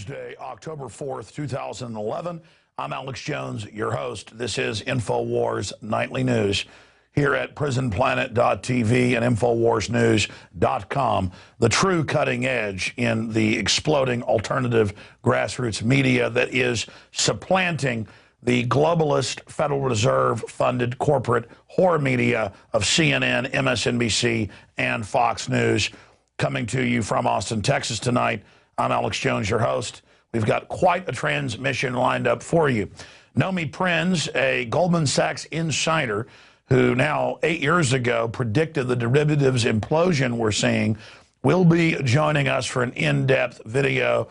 Thursday, October 4th, 2011. I'm Alex Jones, your host. This is Infowars Nightly News here at prisonplanet.tv and infowarsnews.com, the true cutting edge in the exploding alternative grassroots media that is supplanting the globalist Federal Reserve-funded corporate horror media of CNN, MSNBC, and Fox News. Coming to you from Austin, Texas tonight, I'm Alex Jones, your host. We've got quite a transmission lined up for you. Nomi Prins, a Goldman Sachs insider who now 8 years ago predicted the derivatives implosion we're seeing, will be joining us for an in-depth video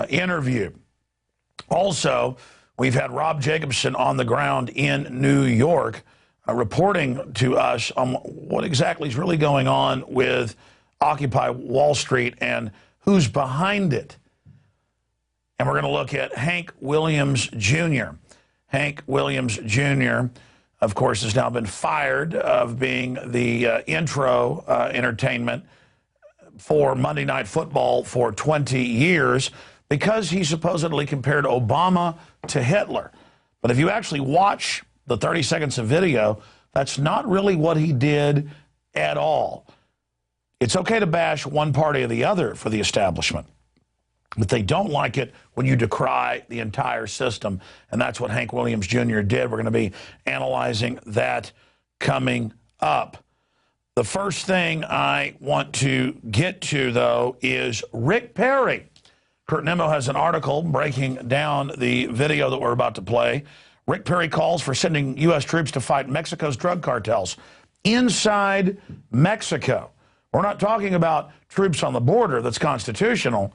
interview. Also, we've had Rob Jacobson on the ground in New York reporting to us on what exactly is really going on with Occupy Wall Street and who's behind it. And we're going to look at Hank Williams Jr. Hank Williams Jr., of course, has now been fired of being the intro entertainment for Monday Night Football for 20 years because he supposedly compared Obama to Hitler. But if you actually watch the 30 seconds of video, that's not really what he did at all. It's okay to bash one party or the other for the establishment, but they don't like it when you decry the entire system, and that's what Hank Williams Jr. did. We're going to be analyzing that coming up. The first thing I want to get to, though, is Rick Perry. Kurt Nimmo has an article breaking down the video that we're about to play. Rick Perry calls for sending U.S. troops to fight Mexico's drug cartels inside Mexico. We're not talking about troops on the border that's constitutional.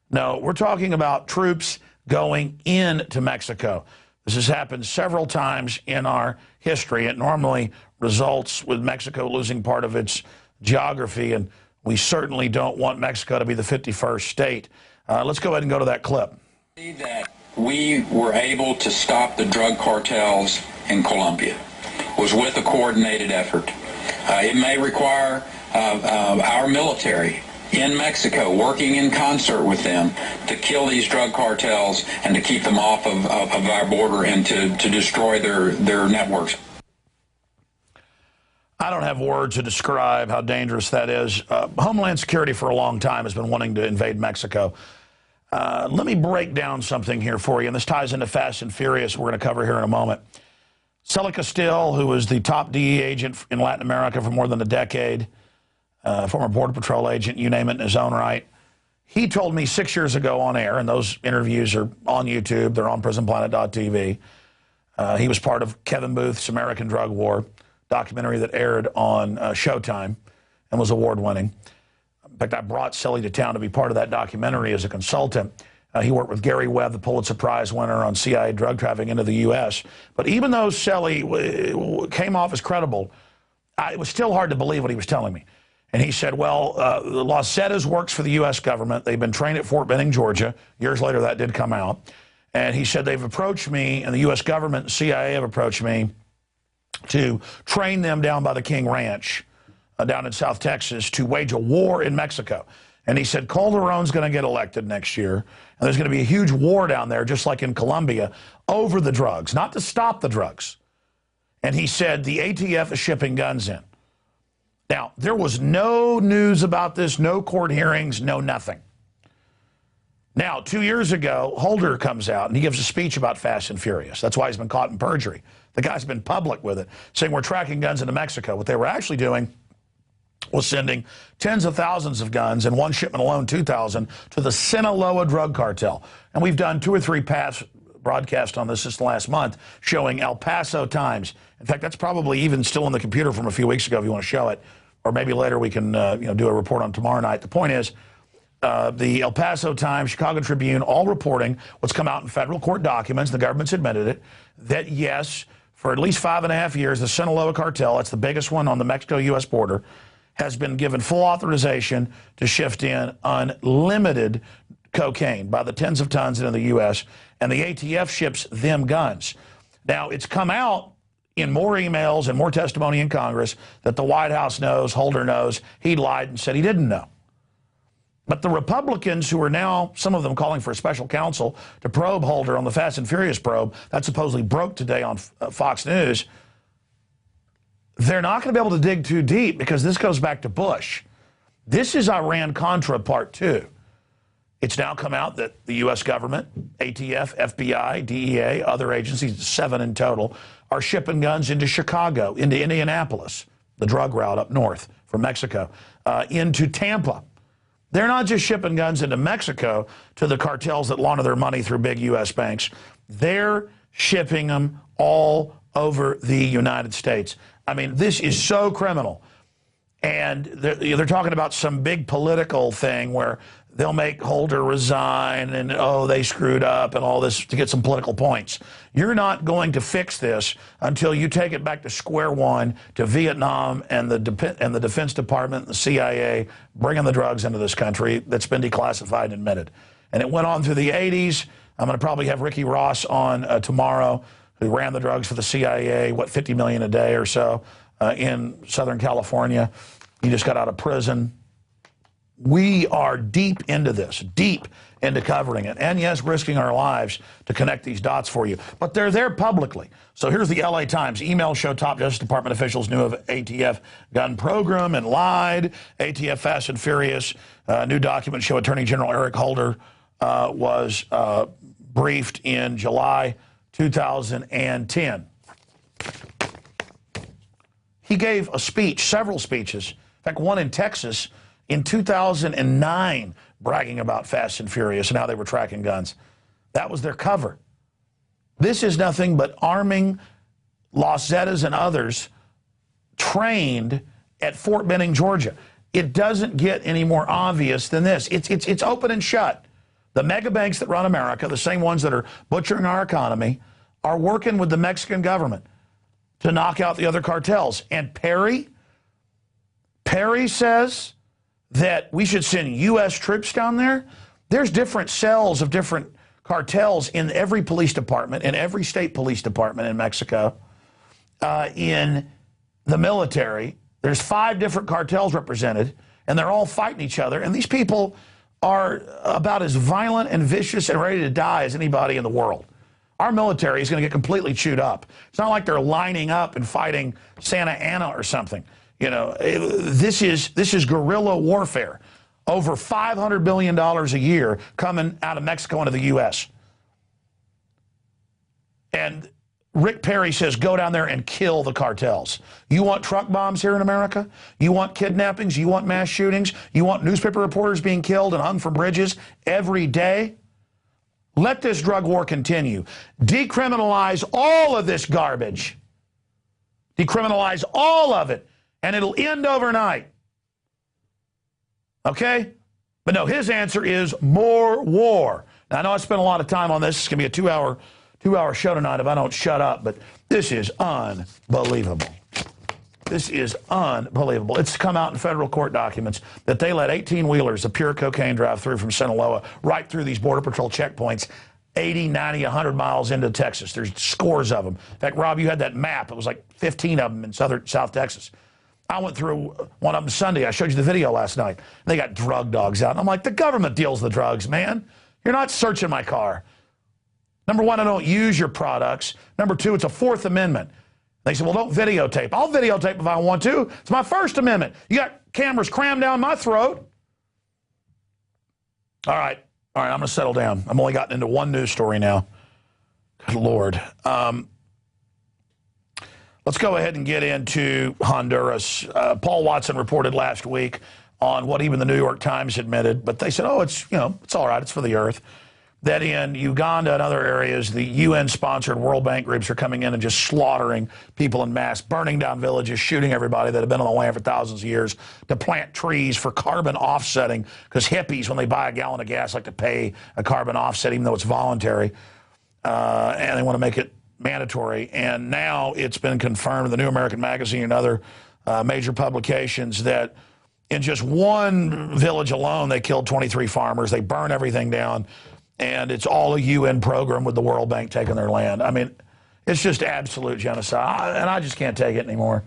No, we're talking about troops going into Mexico. This has happened several times in our history. It normally results with Mexico losing part of its geography, and we certainly don't want Mexico to be the 51st state. Let's go ahead and go to that clip. That we were able to stop the drug cartels in Colombia was with a coordinated effort. It may require our military in Mexico working in concert with them to kill these drug cartels and to keep them off of our border and to destroy their networks. I don't have words to describe how dangerous that is. Homeland Security for a long time has been wanting to invade Mexico. Let me break down something here for you, and this ties into Fast and Furious we're going to cover here in a moment. Celie Castillo, who was the top DEA agent in Latin America for more than a decade, former Border Patrol agent, you name it, in his own right. He told me 6 years ago on air, and those interviews are on YouTube, they're on prisonplanet.tv. He was part of Kevin Booth's American Drug War documentary that aired on Showtime and was award-winning. In fact, I brought Celie to town to be part of that documentary as a consultant. He worked with Gary Webb, the Pulitzer Prize winner, on CIA drug trafficking into the U.S. But even though Celie came off as credible, it was still hard to believe what he was telling me. And he said, well, the Los Zetas works for the U.S. government. They've been trained at Fort Benning, Georgia. Years later, that did come out. And he said they've approached me, and the U.S. government and CIA have approached me to train them down by the King Ranch down in South Texas to wage a war in Mexico. And he said Calderon's going to get elected next year, and there's going to be a huge war down there, just like in Colombia, over the drugs, not to stop the drugs. And he said the ATF is shipping guns in. Now, there was no news about this, no court hearings, no nothing. Now, 2 years ago, Holder comes out and he gives a speech about Fast and Furious. That's why he's been caught in perjury. The guy's been public with it, saying we're tracking guns into Mexico. What they were actually doing was sending tens of thousands of guns, and one shipment alone, 2,000, to the Sinaloa drug cartel. And we've done 2 or 3 past broadcasts on this last month showing El Paso Times. In fact, that's probably even still on the computer from a few weeks ago if you want to show it. Or maybe later we can do a report on tomorrow night. The point is, the El Paso Times, Chicago Tribune, all reporting what's come out in federal court documents, the government's admitted it, that yes, for at least 5.5 years, the Sinaloa cartel, that's the biggest one on the Mexico-U.S. border, has been given full authorization to shift in unlimited cocaine by the tens of tons into the U.S., and the ATF ships them guns. Now, it's come out in more emails and more testimony in Congress that the White House knows, Holder knows, he lied and said he didn't know. But the Republicans, who are now, some of them calling for a special counsel to probe Holder on the Fast and Furious probe, that supposedly broke today on Fox News, they're not going to be able to dig too deep because this goes back to Bush. This is Iran-Contra Part 2. It's now come out that the U.S. government, ATF, FBI, DEA, other agencies, 7 in total, are shipping guns into Chicago, into Indianapolis, the drug route up north from Mexico, into Tampa. They're not just shipping guns into Mexico to the cartels that launder their money through big U.S. banks. They're shipping them all over the United States. I mean, this is so criminal. And they're talking about some big political thing where they'll make Holder resign and, oh, they screwed up and all this to get some political points. You're not going to fix this until you take it back to square one, to Vietnam and the Defense Department and the CIA bringing the drugs into this country that's been declassified and admitted. And it went on through the 80s. I'm going to probably have Ricky Ross on tomorrow, who ran the drugs for the CIA, what, 50 million a day or so in Southern California. He just got out of prison. We are deep into this, deep into covering it. And yes, risking our lives to connect these dots for you. But they're there publicly. So here's the LA Times. Emails show top Justice Department officials knew of ATF gun program and lied. ATF Fast and Furious. New documents show Attorney General Eric Holder was briefed in July 2010. He gave a speech, several speeches, in fact, one in Texas in 2009, bragging about Fast and Furious and how they were tracking guns. That was their cover. This is nothing but arming Los Zetas and others trained at Fort Benning, Georgia. It doesn't get any more obvious than this. It's open and shut. The mega banks that run America, the same ones that are butchering our economy, are working with the Mexican government to knock out the other cartels. And Perry says that we should send U.S. troops down there. There's different cells of different cartels in every police department, in every state police department in Mexico, in the military. There's 5 different cartels represented, and they're all fighting each other. And these people are about as violent and vicious and ready to die as anybody in the world. Our military is going to get completely chewed up. It's not like they're lining up and fighting Santa Anna or something. You know, this is guerrilla warfare. Over $500 billion a year coming out of Mexico into the U.S. And Rick Perry says, go down there and kill the cartels. You want truck bombs here in America? You want kidnappings? You want mass shootings? You want newspaper reporters being killed and hung from bridges every day? Let this drug war continue. Decriminalize all of this garbage. Decriminalize all of it, and it'll end overnight. Okay? But no, his answer is more war. Now, I know I spent a lot of time on this. It's going to be a two-hour show tonight if I don't shut up, but this is unbelievable. This is unbelievable. It's come out in federal court documents that they let 18-wheelers of pure cocaine drive through from Sinaloa right through these Border Patrol checkpoints, 80, 90, 100 miles into Texas. There's scores of them. In fact, Rob, you had that map. It was like 15 of them in South Texas. I went through one of them Sunday. I showed you the video last night. They got drug dogs out. And I'm like, the government deals the drugs, man. You're not searching my car. Number one, I don't use your products. Number two, it's a Fourth Amendment. They said, well, don't videotape. I'll videotape if I want to. It's my First Amendment. You got cameras crammed down my throat. All right, I'm going to settle down. I've only gotten into one news story now. Good Lord. Let's go ahead and get into Honduras. Paul Watson reported last week on what even the New York Times admitted, but they said, oh, it's all right, it's for the earth. That in Uganda and other areas, the UN-sponsored World Bank groups are coming in and just slaughtering people en masse, burning down villages, shooting everybody that have been on the land for thousands of years to plant trees for carbon offsetting, because hippies, when they buy a gallon of gas, like to pay a carbon offset, even though it's voluntary, and they want to make it mandatory. And now it's been confirmed in the New American Magazine and other major publications that in just one village alone, they killed 23 farmers. They burn everything down. And it's all a UN program with the World Bank taking their land. I mean, it's just absolute genocide, and I just can't take it anymore.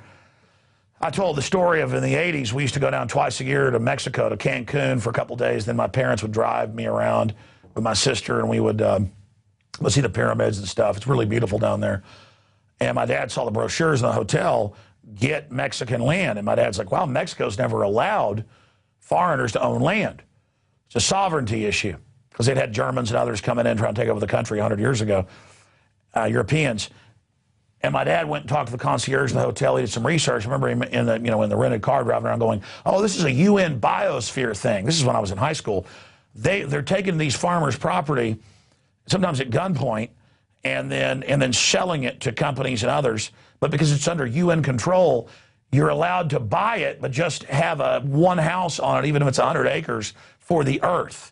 I told the story of in the 80s, we used to go down twice a year to Mexico, to Cancun for a couple days. Then my parents would drive me around with my sister, and we would let's see the pyramids and stuff. It's really beautiful down there. And my dad saw the brochures in the hotel, get Mexican land. And my dad's like, wow, Mexico's never allowed foreigners to own land. It's a sovereignty issue because they'd had Germans and others coming in trying to take over the country 100 years ago, Europeans. And my dad went and talked to the concierge in the hotel. He did some research. I remember him in the, in the rented car driving around going, oh, this is a UN biosphere thing. This is when I was in high school. They're taking these farmers' property, sometimes at gunpoint, and then selling it to companies and others. But because it's under UN control, you're allowed to buy it, but just have one house on it, even if it's 100 acres, for the earth.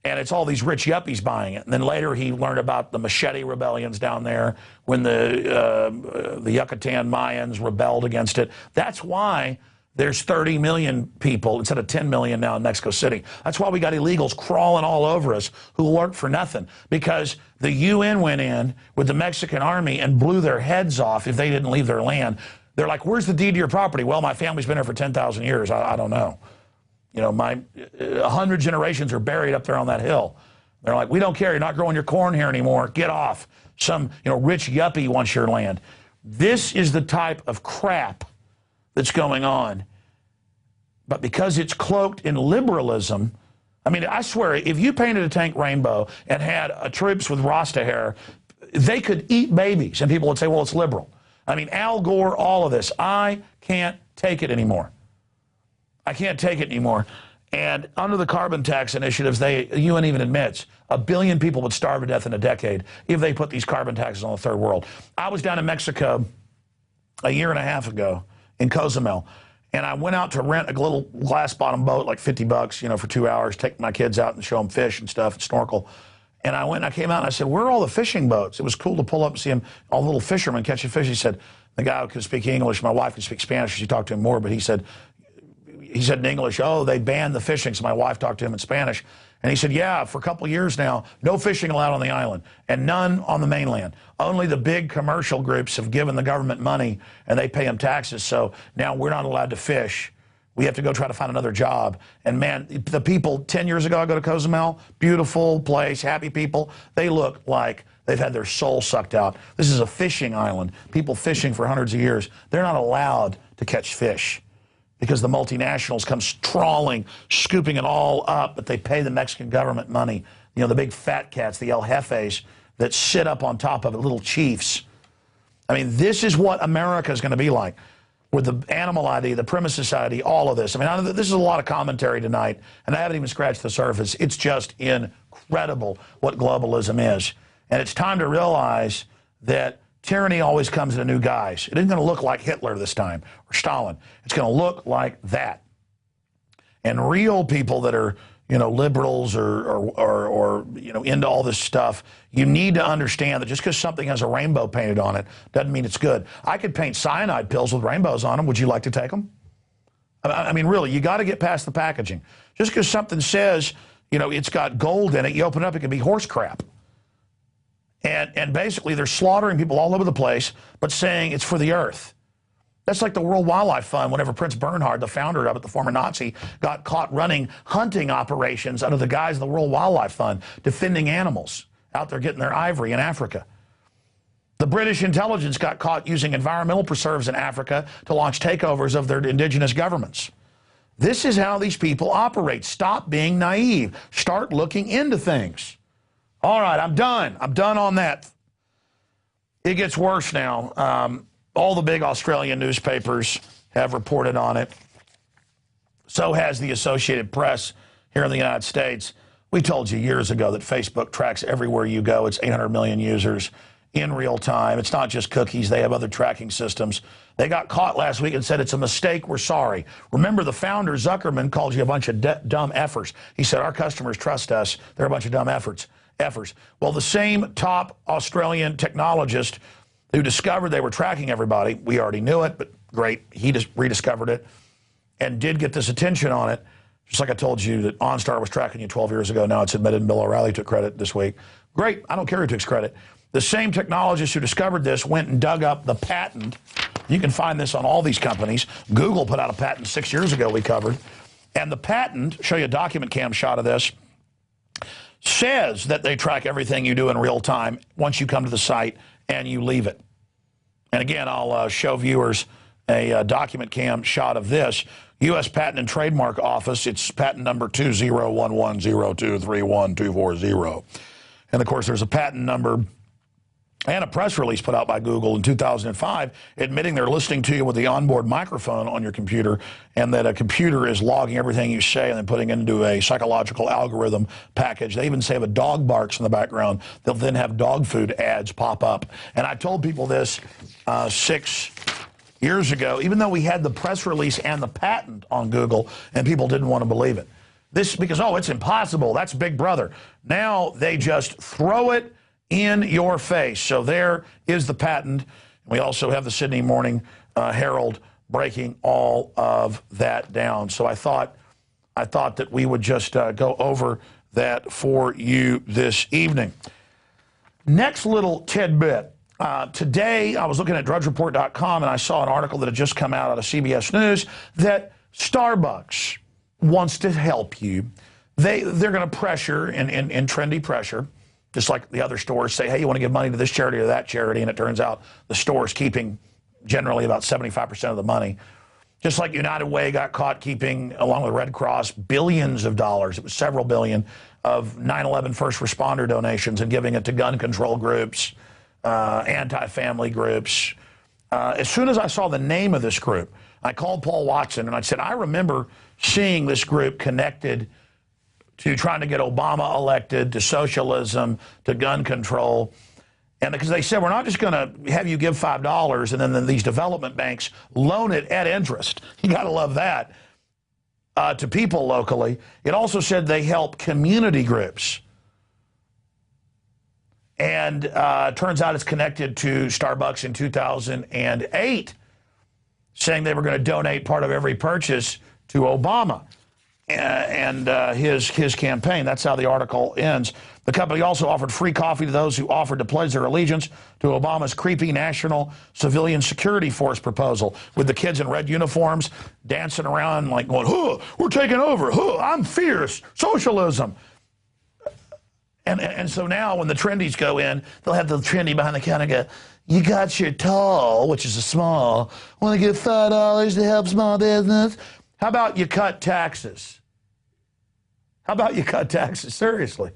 And it's all these rich yuppies buying it. And then later he learned about the machete rebellions down there when the Yucatan Mayans rebelled against it. That's why there's 30 million people instead of 10 million now in Mexico City. That's why we got illegals crawling all over us who work for nothing, because the UN went in with the Mexican army and blew their heads off if they didn't leave their land. They're like, where's the deed to your property? Well, my family's been here for 10,000 years. I don't know. You know, 100 generations are buried up there on that hill. They're like, we don't care. You're not growing your corn here anymore. Get off. Some, rich yuppie wants your land. This is the type of crap that's going on. But because it's cloaked in liberalism, I mean, I swear, if you painted a tank rainbow and had troops with Rasta hair, they could eat babies. And people would say, well, it's liberal. I mean, Al Gore, all of this. I can't take it anymore. I can't take it anymore. And under the carbon tax initiatives, UN even admits 1 billion people would starve to death in a decade if they put these carbon taxes on the third world. I was down in Mexico a year and a half ago in Cozumel, and I went out to rent a little glass-bottom boat, like $50, for 2 hours, take my kids out and show them fish and stuff and snorkel. And I went and I came out and I said, where are all the fishing boats? It was cool to pull up and see them, all the little fishermen catching fish. He said, the guy who could speak English, my wife could speak Spanish, she talked to him more, but he said in English, oh, they banned the fishing. So my wife talked to him in Spanish. And he said, yeah, for a couple of years now, no fishing allowed on the island and none on the mainland. Only the big commercial groups have given the government money and they pay them taxes. So now we're not allowed to fish. We have to go try to find another job. And man, the people 10 years ago, I go to Cozumel, beautiful place, happy people. They look like they've had their soul sucked out. This is a fishing island. People fishing for hundreds of years. They're not allowed to catch fish, because the multinationals come trawling, scooping it all up, but they pay the Mexican government money. The big fat cats, the El Jefes, that sit up on top of it, little chiefs. I mean, this is what America is going to be like with the animal ID, the premises ID, all of this. I mean, this is a lot of commentary tonight, and I haven't even scratched the surface. It's just incredible what globalism is. And it's time to realize that tyranny always comes in a new guise. It isn't going to look like Hitler this time or Stalin. It's going to look like that. And real people that are, liberals or into all this stuff, you need to understand that just because something has a rainbow painted on it doesn't mean it's good. I could paint cyanide pills with rainbows on them. Would you like to take them? I mean, really, you got to get past the packaging. Just because something says, it's got gold in it, you open it up, it can be horse crap. And basically, they're slaughtering people all over the place, but saying it's for the earth. That's like the World Wildlife Fund, whenever Prince Bernhard, the founder of it, the former Nazi, got caught running hunting operations under the guise of the World Wildlife Fund, defending animals out there getting their ivory in Africa. The British intelligence got caught using environmental preserves in Africa to launch takeovers of their indigenous governments. This is how these people operate. Stop being naive. Start looking into things. All right, I'm done. I'm done on that. It gets worse now. All the big Australian newspapers have reported on it. So has the Associated Press here in the United States. We told you years ago that Facebook tracks everywhere you go. It's 800 million users in real time. It's not just cookies. They have other tracking systems. They got caught last week and said, it's a mistake. We're sorry. Remember, the founder, Zuckerman, called you a bunch of dumb effers. He said, our customers trust us. They're a bunch of dumb effers. Well, the same top Australian technologist who discovered they were tracking everybody, we already knew it, but great, he just rediscovered it and did get this attention on it. Just like I told you that OnStar was tracking you 12 years ago. Now it's admitted, and Bill O'Reilly took credit this week. Great, I don't care who takes credit. The same technologist who discovered this went and dug up the patent You can find this on all these companies. Google put out a patent 6 years ago we covered. And the patent, show you a document cam shot of this, says that they track everything you do in real time once you come to the site and you leave it. And again, I'll show viewers a document cam shot of this. U.S. Patent and Trademark Office, it's patent number 20110231240. And, of course, there's a patent number and a press release put out by Google in 2005 admitting they're listening to you with the onboard microphone on your computer, and that a computer is logging everything you say and then putting it into a psychological algorithm package. They even say if a dog barks in the background, they'll then have dog food ads pop up. And I told people this 6 years ago, even though we had the press release and the patent on Google, and people didn't want to believe it. This because, oh, it's impossible. That's Big Brother. Now they just throw it in your face. So there is the patent. We also have the Sydney Morning Herald breaking all of that down. So I thought that we would just go over that for you this evening. Next little tidbit. Today, I was looking at drudgereport.com, and I saw an article that had just come out of CBS News that Starbucks wants to help you. They're going to pressure, in trendy pressure, just like the other stores say, hey, you want to give money to this charity or that charity, and it turns out the store's keeping generally about 75% of the money. Just like United Way got caught keeping, along with Red Cross, billions of dollars, it was several billion, of 9/11 first responder donations and giving it to gun control groups, anti-family groups. As soon as I saw the name of this group, I called Paul Watson and I said, I remember seeing this group connected to trying to get Obama elected, to socialism, to gun control. And because they said, we're not just going to have you give $5 and then these development banks loan it at interest. You got to love that. To people locally. It also said they help community groups. And turns out it's connected to Starbucks in 2008, saying they were going to donate part of every purchase to Obama and his campaign. That's how the article ends. The company also offered free coffee to those who offered to pledge their allegiance to Obama's creepy National Civilian Security Force proposal, with the kids in red uniforms dancing around like going, huh, we're taking over, huh, I'm fierce, socialism. And so now when the trendies go in, they'll have the trendy behind the counter go, you got your tall, which is a small, want to give $5 to help small business? How about you cut taxes? How about you cut taxes? Seriously.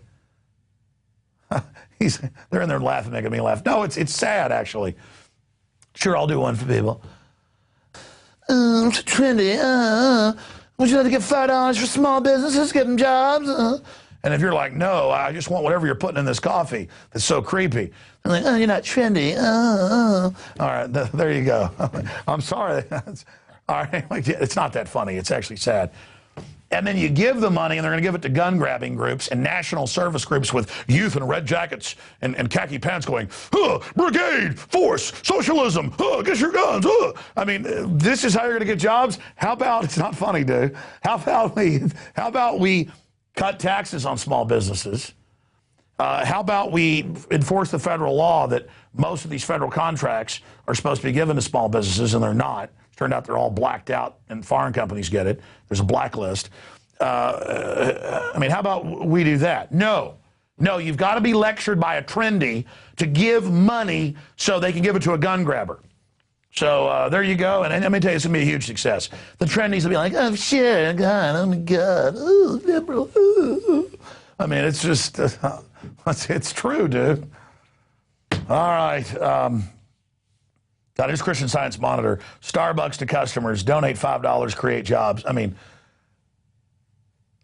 They're in there laughing, making me laugh. No, it's sad, actually. Sure, I'll do one for people. It's trendy. Would you like to get $5 for small businesses, give them jobs? And if you're like, no, I just want whatever you're putting in this coffee that's so creepy. I'm like, oh, you're not trendy. All right, there you go. I'm sorry. All right, it's not that funny. It's actually sad. And then you give the money, and they're going to give it to gun-grabbing groups and national service groups with youth in red jackets and khaki pants going, brigade, force, socialism, get your guns. I mean, this is how you're going to get jobs? How about, it's not funny, dude. How about we cut taxes on small businesses? How about we enforce the federal law that most of these federal contracts are supposed to be given to small businesses, and they're not. It turned out they're all blacked out, and foreign companies get it. There's a blacklist. I mean, how about we do that? No. No, you've got to be lectured by a trendy to give money so they can give it to a gun grabber. So there you go, and let me tell you, it's going to be a huge success. The trendies will be like, oh, shit, God, oh, my God, ooh, liberal, ooh. I mean, it's just, it's true, dude. All right. That is Christian Science Monitor. Starbucks to customers, donate $5, create jobs. I mean,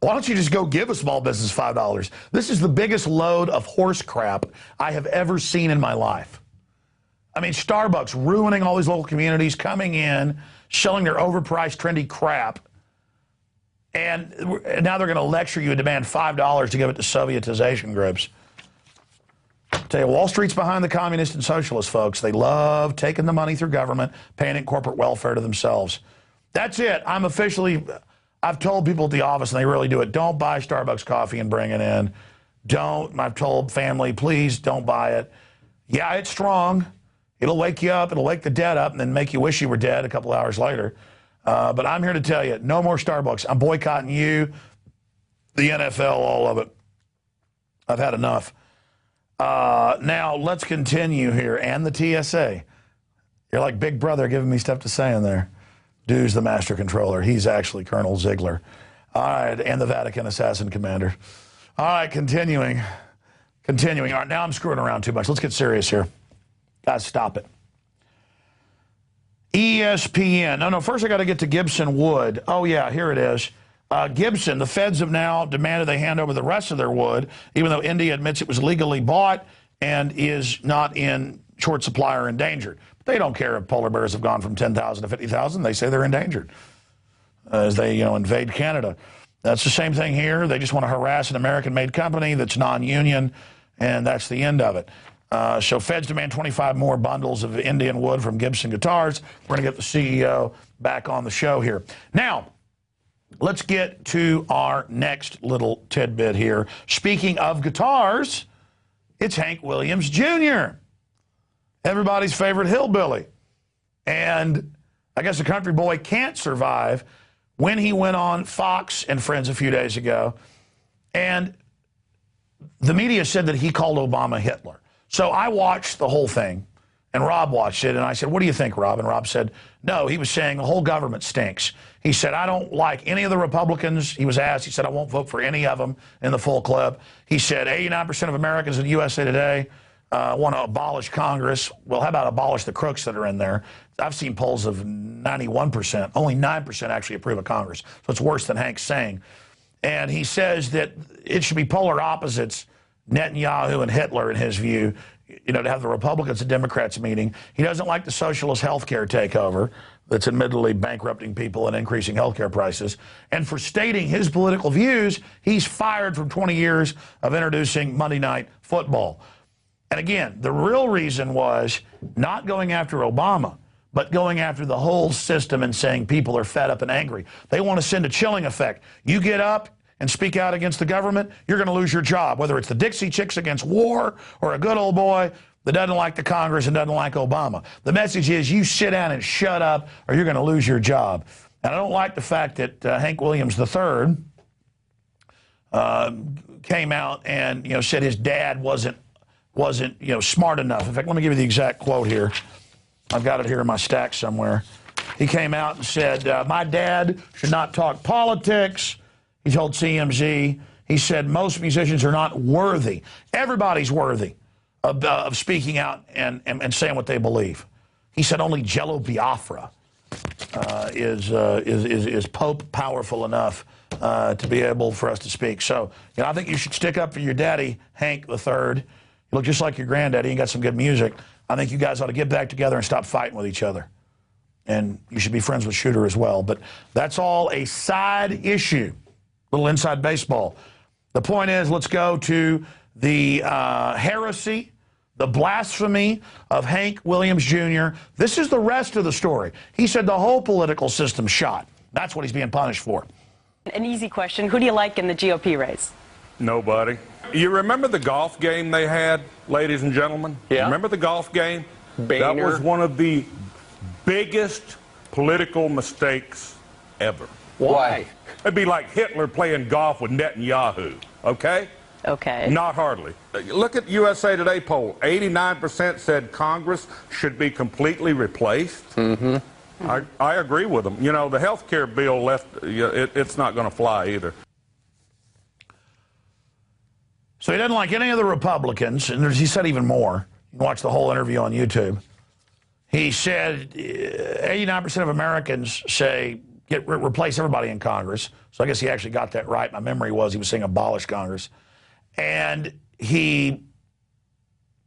why don't you just go give a small business $5? This is the biggest load of horse crap I have ever seen in my life. I mean, Starbucks ruining all these local communities, coming in, selling their overpriced, trendy crap, and now they're going to lecture you and demand $5 to give it to Sovietization groups. I tell you, Wall Street's behind the communist and socialist folks. They love taking the money through government, paying it corporate welfare to themselves. That's it. I've told people at the office, and they really do it, don't buy Starbucks coffee and bring it in. Don't. I've told family, please don't buy it. Yeah, it's strong. It'll wake you up. It'll wake the dead up and then make you wish you were dead a couple hours later. But I'm here to tell you, no more Starbucks. I'm boycotting you, the NFL, all of it. I've had enough. Now, let's continue here. And the TSA. You're like Big Brother giving me stuff to say in there. Dude's the master controller. He's actually Colonel Ziegler. All right, and the Vatican assassin commander. All right, continuing. All right, now I'm screwing around too much. Let's get serious here. Guys, stop it. ESPN. No, first I got to get to Gibson wood. Oh, yeah, here it is. Gibson, the feds have now demanded they hand over the rest of their wood, even though India admits it was legally bought and is not in short supply or endangered. But they don't care if polar bears have gone from 10,000 to 50,000. They say they're endangered as they, invade Canada. That's the same thing here. They just want to harass an American-made company that's non-union, and that's the end of it. So feds demand 25 more bundles of Indian wood from Gibson Guitars. We're going to get the CEO back on the show here. Now, let's get to our next little tidbit here. Speaking of guitars, it's Hank Williams Jr., everybody's favorite hillbilly. And I guess a country boy can't survive when he went on Fox and Friends a few days ago, and the media said that he called Obama Hitler. So I watched the whole thing, and Rob watched it, and I said, what do you think, Rob? And Rob said, no, he was saying the whole government stinks. He said, I don't like any of the Republicans. He was asked, he said, I won't vote for any of them in the full clip. He said, 89% of Americans in USA Today want to abolish Congress. Well, how about abolish the crooks that are in there? I've seen polls of 91%. Only 9% actually approve of Congress. So it's worse than Hank's saying. And he says that it should be polar opposites, Netanyahu and Hitler, in his view, to have the Republicans and Democrats meeting. He doesn't like the socialist health care takeover that's admittedly bankrupting people and increasing health care prices. And for stating his political views, he's fired from 20 years of introducing Monday Night Football. And again, the real reason was not going after Obama, but going after the whole system and saying people are fed up and angry. They want to send a chilling effect. You get up and speak out against the government, you're going to lose your job, whether it's the Dixie Chicks against war or a good old boy that doesn't like the Congress and doesn't like Obama. The message is you sit down and shut up or you're going to lose your job. And I don't like the fact that Hank Williams III came out and said his dad wasn't smart enough. In fact, let me give you the exact quote here. I've got it here in my stack somewhere. He came out and said, my dad should not talk politics. He told CMZ, he said, most musicians are not worthy. Everybody's worthy of speaking out and saying what they believe. He said only Jello Biafra is Pope powerful enough to be able for us to speak. So, I think you should stick up for your daddy, Hank III. You look just like your granddaddy and got some good music. I think you guys ought to get back together and stop fighting with each other. And you should be friends with Shooter as well. But that's all a side issue. Little inside baseball. The point is, let's go to the heresy, the blasphemy of Hank Williams Jr. This is the rest of the story. He said the whole political system's shot. That's what he's being punished for. An easy question. Who do you like in the GOP race? Nobody. You remember the golf game they had, ladies and gentlemen? Yeah. Remember the golf game? Boehner. That was one of the biggest political mistakes ever. Why? It'd be like Hitler playing golf with Netanyahu, okay? Okay. Not hardly. Look at USA Today poll. 89% said Congress should be completely replaced. Mm-hmm. I agree with them. The health care bill left, it's not going to fly either. So he doesn't like any of the Republicans, and he said even more. You can watch the whole interview on YouTube. He said 89% of Americans say replace everybody in Congress. So I guess he actually got that right. My memory was he was saying abolish Congress. And he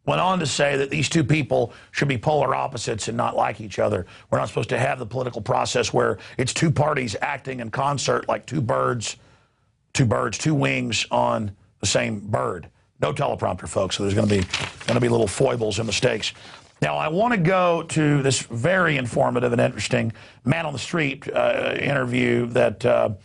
went on to say that these two people should be polar opposites and not like each other. We're not supposed to have the political process where it's two parties acting in concert like two wings on the same bird. No teleprompter, folks, so there's going to be little foibles and mistakes. Now, I want to go to this very informative and interesting man on the street interview that Darren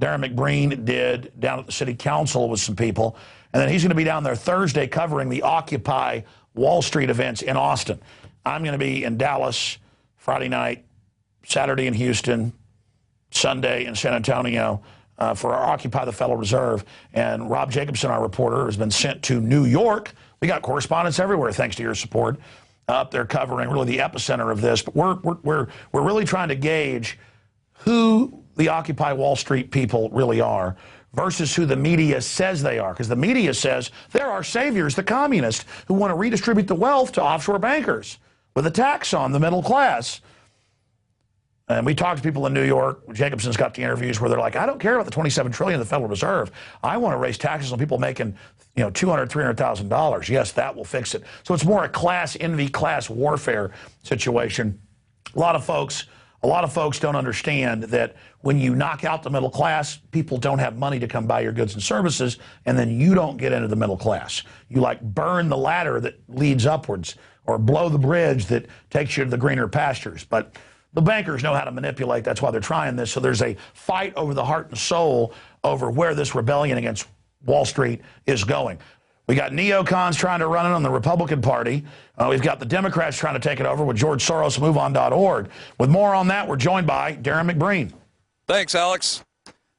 McBreen did down at the city council with some people. And then he's going to be down there Thursday covering the Occupy Wall Street events in Austin. I'm going to be in Dallas Friday night, Saturday in Houston, Sunday in San Antonio for our Occupy the Federal Reserve. And Rob Jacobson, our reporter, has been sent to New York. We got correspondents everywhere, thanks to your support, up there covering really the epicenter of this. But we're really trying to gauge who the Occupy Wall Street people really are versus who the media says they are. Because the media says there are saviors, the communists, who want to redistribute the wealth to offshore bankers with a tax on the middle class. And we talked to people in New York. Jacobson's got the interviews where they're like, I don't care about the $27 trillion of the Federal Reserve. I want to raise taxes on people making, $200,000, $300,000. Yes, that will fix it. So it's more a class envy, class warfare situation. A lot of folks don't understand that when you knock out the middle class, people don't have money to come buy your goods and services, and then you don't get into the middle class. You like burn the ladder that leads upwards or blow the bridge that takes you to the greener pastures. But the bankers know how to manipulate. That's why they're trying this. So there's a fight over the heart and soul over where this rebellion against Wall Street is going. We got neocons trying to run it on the Republican Party. We've got the Democrats trying to take it over with George Soros, MoveOn.org. With more on that, we're joined by Darren McBreen. Thanks, Alex.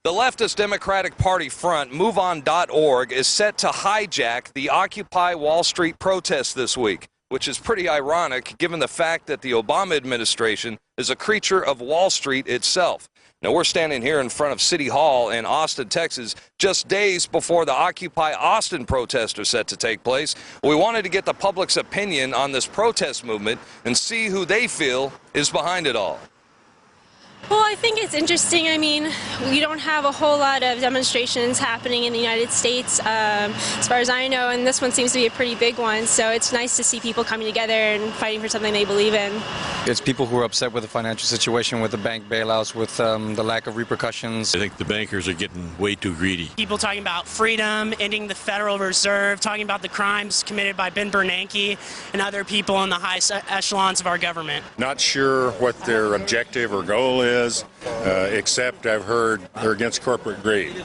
The leftist Democratic Party front, MoveOn.org, is set to hijack the Occupy Wall Street protests this week, which is pretty ironic given the fact that the Obama administration is a creature of Wall Street itself. Now, we're standing here in front of City Hall in Austin, Texas, just days before the Occupy Austin protest are set to take place. We wanted to get the public's opinion on this protest movement and see who they feel is behind it all. Well, I think it's interesting. I mean, we don't have a whole lot of demonstrations happening in the United States, as far as I know, and this one seems to be a pretty big one. So it's nice to see people coming together and fighting for something they believe in. It's people who are upset with the financial situation, with the bank bailouts, with the lack of repercussions. I think the bankers are getting way too greedy. People talking about freedom, ending the Federal Reserve, talking about the crimes committed by Ben Bernanke and other people in the high echelons of our government. Not sure what their objective or goal is, except I've heard they're against corporate greed.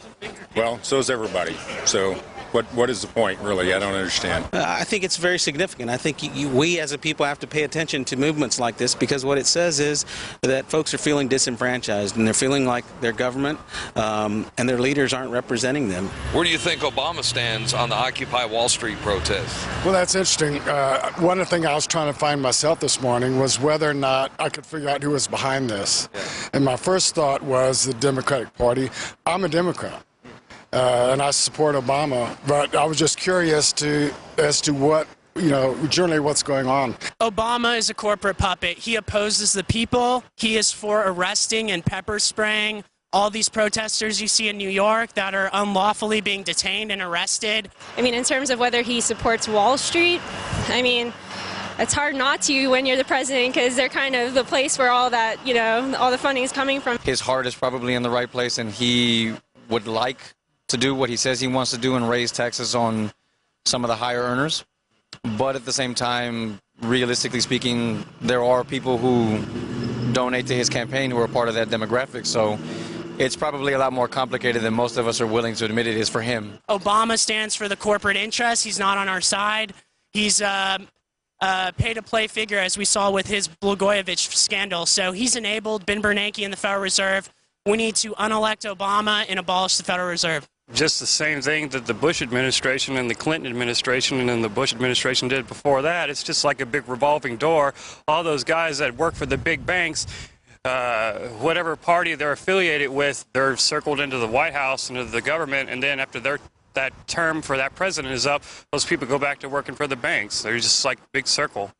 Well, so is everybody. So what is the point, really? I don't understand. I think it's very significant. I think we as a people have to pay attention to movements like this, because what it says is that folks are feeling disenfranchised and they're feeling like their government and their leaders aren't representing them. Where do you think Obama stands on the Occupy Wall Street protest? Well, that's interesting. One of the things I was trying to find myself this morning was whether or not I could figure out who was behind this. Yeah. And my first thought was the Democratic Party. I'm a Democrat. And I support Obama, but I was just curious as to what, generally what's going on. Obama is a corporate puppet. He opposes the people. He is for arresting and pepper spraying all these protesters you see in New York that are unlawfully being detained and arrested. I mean, in terms of whether he supports Wall Street, I mean, it's hard not to when you're the president, because they're kind of the place where all that, all the funding is coming from. His heart is probably in the right place, and he would like to do what he says he wants to do and raise taxes on some of the higher earners. But at the same time, realistically speaking, there are people who donate to his campaign who are part of that demographic. So it's probably a lot more complicated than most of us are willing to admit it is for him. Obama stands for the corporate interest. He's not on our side. He's a pay-to-play figure, as we saw with his Blagojevich scandal. So he's enabled Ben Bernanke and the Federal Reserve. We need to unelect Obama and abolish the Federal Reserve. Just the same thing that the Bush administration and the Clinton administration and then the Bush administration did before that. It's just like a big revolving door. All those guys that work for the big banks, whatever party they're affiliated with, they're circled into the White House and into the government, and then after that term for that president is up, those people go back to working for the banks. They're just like a big circle.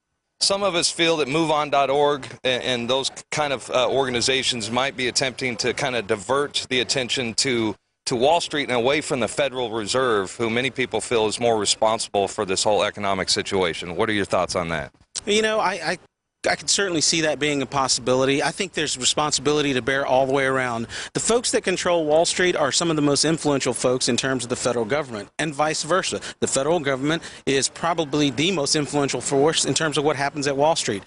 Some of us feel that MoveOn.org and those kind of organizations might be attempting to kind of divert the attention to Wall Street and away from the Federal Reserve, who many people feel is more responsible for this whole economic situation. What are your thoughts on that? I can certainly see that being a possibility. I think there's responsibility to bear all the way around. The folks that control Wall Street are some of the most influential folks in terms of the federal government, and vice versa. The federal government is probably the most influential force in terms of what happens at Wall Street.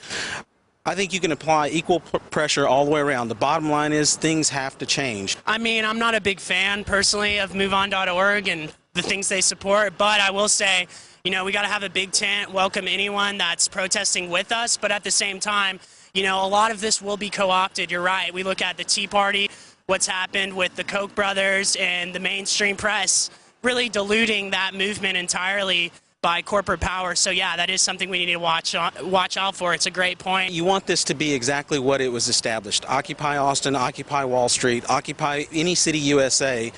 I think you can apply equal pressure all the way around. The bottom line is things have to change. I mean, I'm not a big fan, personally, of MoveOn.org and the things they support, but I will say, You know, we got to have a big tent, welcome anyone that's protesting with us, but at the same time, you know, a lot of this will be co-opted. You're right. We look at the Tea Party, what's happened with the Koch brothers and the mainstream press really diluting that movement entirely by corporate power. So yeah, that is something we need to watch out for. It's a great point. You want this to be exactly what it was established. Occupy Austin, Occupy Wall Street, Occupy any city USA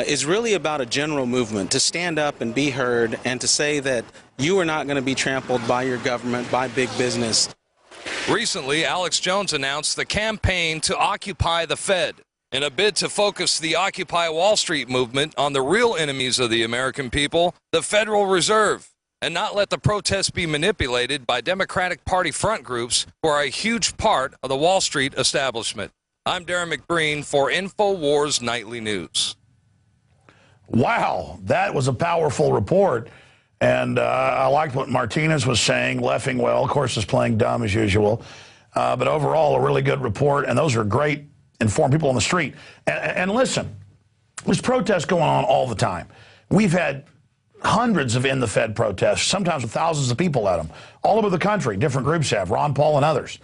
is really about a general movement to stand up and be heard and to say that you are not going to be trampled by your government, by big business. Recently, Alex Jones announced the campaign to Occupy the Fed in a bid to focus the Occupy Wall Street movement on the real enemies of the American people, the Federal Reserve, and not let the protests be manipulated by Democratic Party front groups who are a huge part of the Wall Street establishment. I'm Darren McBreen for Infowars Nightly News. Wow, that was a powerful report. And I liked what Martinez was saying, Leffing well, of course, is playing dumb as usual. But overall, a really good report, and those are great informed people on the street. And listen, there's protests going on all the time. We've had hundreds of In the Fed protests, sometimes with thousands of people at them, all over the country. Different groups have, Ron Paul and others.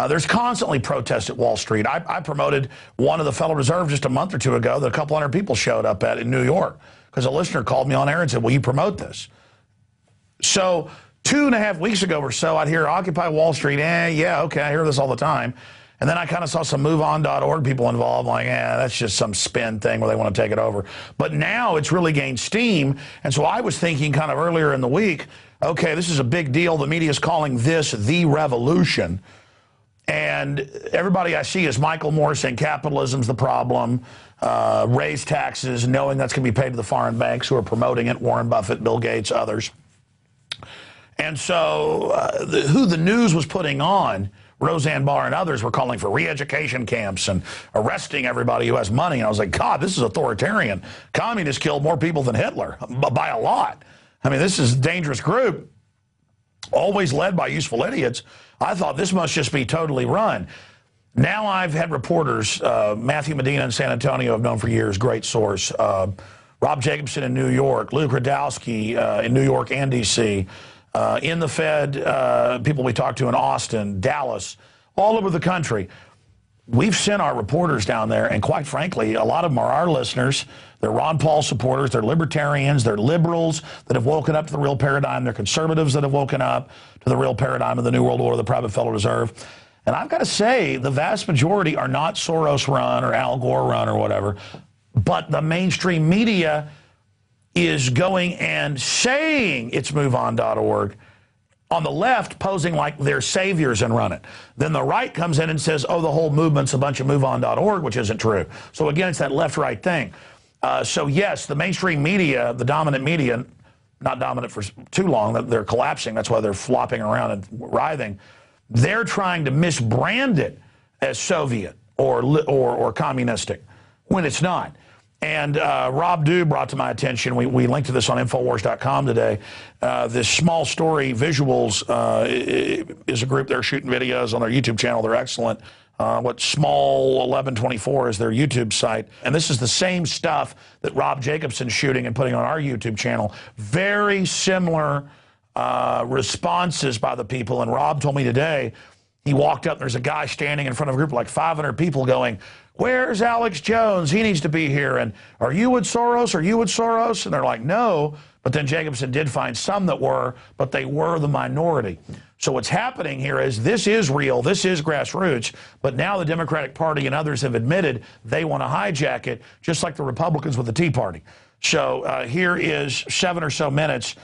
There's constantly protests at Wall Street. I promoted one of the Federal Reserve just a month or two ago that a couple hundred people showed up at in New York because a listener called me on air and said, will you promote this? So 2.5 weeks ago or so, I'd hear Occupy Wall Street, yeah, okay, I hear this all the time. And then I kind of saw some MoveOn.org people involved, like, that's just some spin thing where they want to take it over. But now it's really gained steam, and so I was thinking kind of earlier in the week, okay, this is a big deal. The media is calling this the revolution. And everybody I see is Michael Moore saying capitalism's the problem, raise taxes, knowing that's going to be paid to the foreign banks who are promoting it, Warren Buffett, Bill Gates, others. And so who the news was putting on, Roseanne Barr and others were calling for re-education camps and arresting everybody who has money. And I was like, God, this is authoritarian. Communists killed more people than Hitler, by a lot. I mean, this is a dangerous group, always led by useful idiots. I thought this must just be totally run. Now I've had reporters, Matthew Medina in San Antonio, I've known for years, great source. Rob Jacobson in New York, Luke Radowski in New York and D.C., In the Fed, people we talked to in Austin, Dallas, all over the country. We've sent our reporters down there, and quite frankly, a lot of them are our listeners. They're Ron Paul supporters. They're libertarians. They're liberals that have woken up to the real paradigm. They're conservatives that have woken up to the real paradigm of the New World Order, the private Federal Reserve. And I've got to say, the vast majority are not Soros-run or Al Gore-run or whatever, but the mainstream media is going and saying it's MoveOn.org. On the left, posing like they're saviors and run it. Then the right comes in and says, oh, the whole movement's a bunch of MoveOn.org, which isn't true. So again, it's that left-right thing. So yes, the mainstream media, the dominant media, not dominant for too long, they're collapsing. That's why they're flopping around and writhing. They're trying to misbrand it as Soviet or communistic when it's not. And Rob Dew brought to my attention, we linked to this on Infowars.com today, this Small Story Visuals is a group, they're shooting videos on their YouTube channel, they're excellent. Small 1124 is their YouTube site. And this is the same stuff that Rob Jacobson's shooting and putting on our YouTube channel. Very similar responses by the people. And Rob told me today, he walked up and there's a guy standing in front of a group of like 500 people going, where's Alex Jones? He needs to be here. And are you with Soros? Are you with Soros? And they're like, no. But then Jacobson did find some that were, but they were the minority. So what's happening here is this is real. This is grassroots. But now the Democratic Party and others have admitted they want to hijack it, just like the Republicans with the Tea Party. So here is 7 or so minutes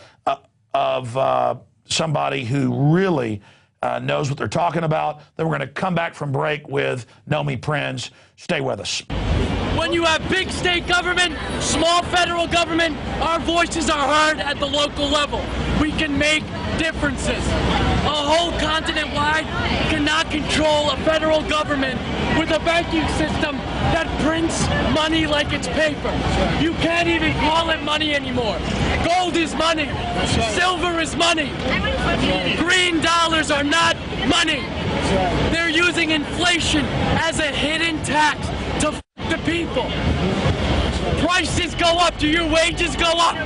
of somebody who really knows what they're talking about. Then we're going to come back from break with Nomi Prins. Stay with us. When you have big state government, small federal government, our voices are heard at the local level. We can make differences. A whole continent wide cannot control a federal government with a banking system that prints money like it's paper. You can't even call it money anymore. Gold is money. Silver is money. Green dollars are not money. They're using inflation as a hidden tax to f the people. Prices go up. Do your wages go up?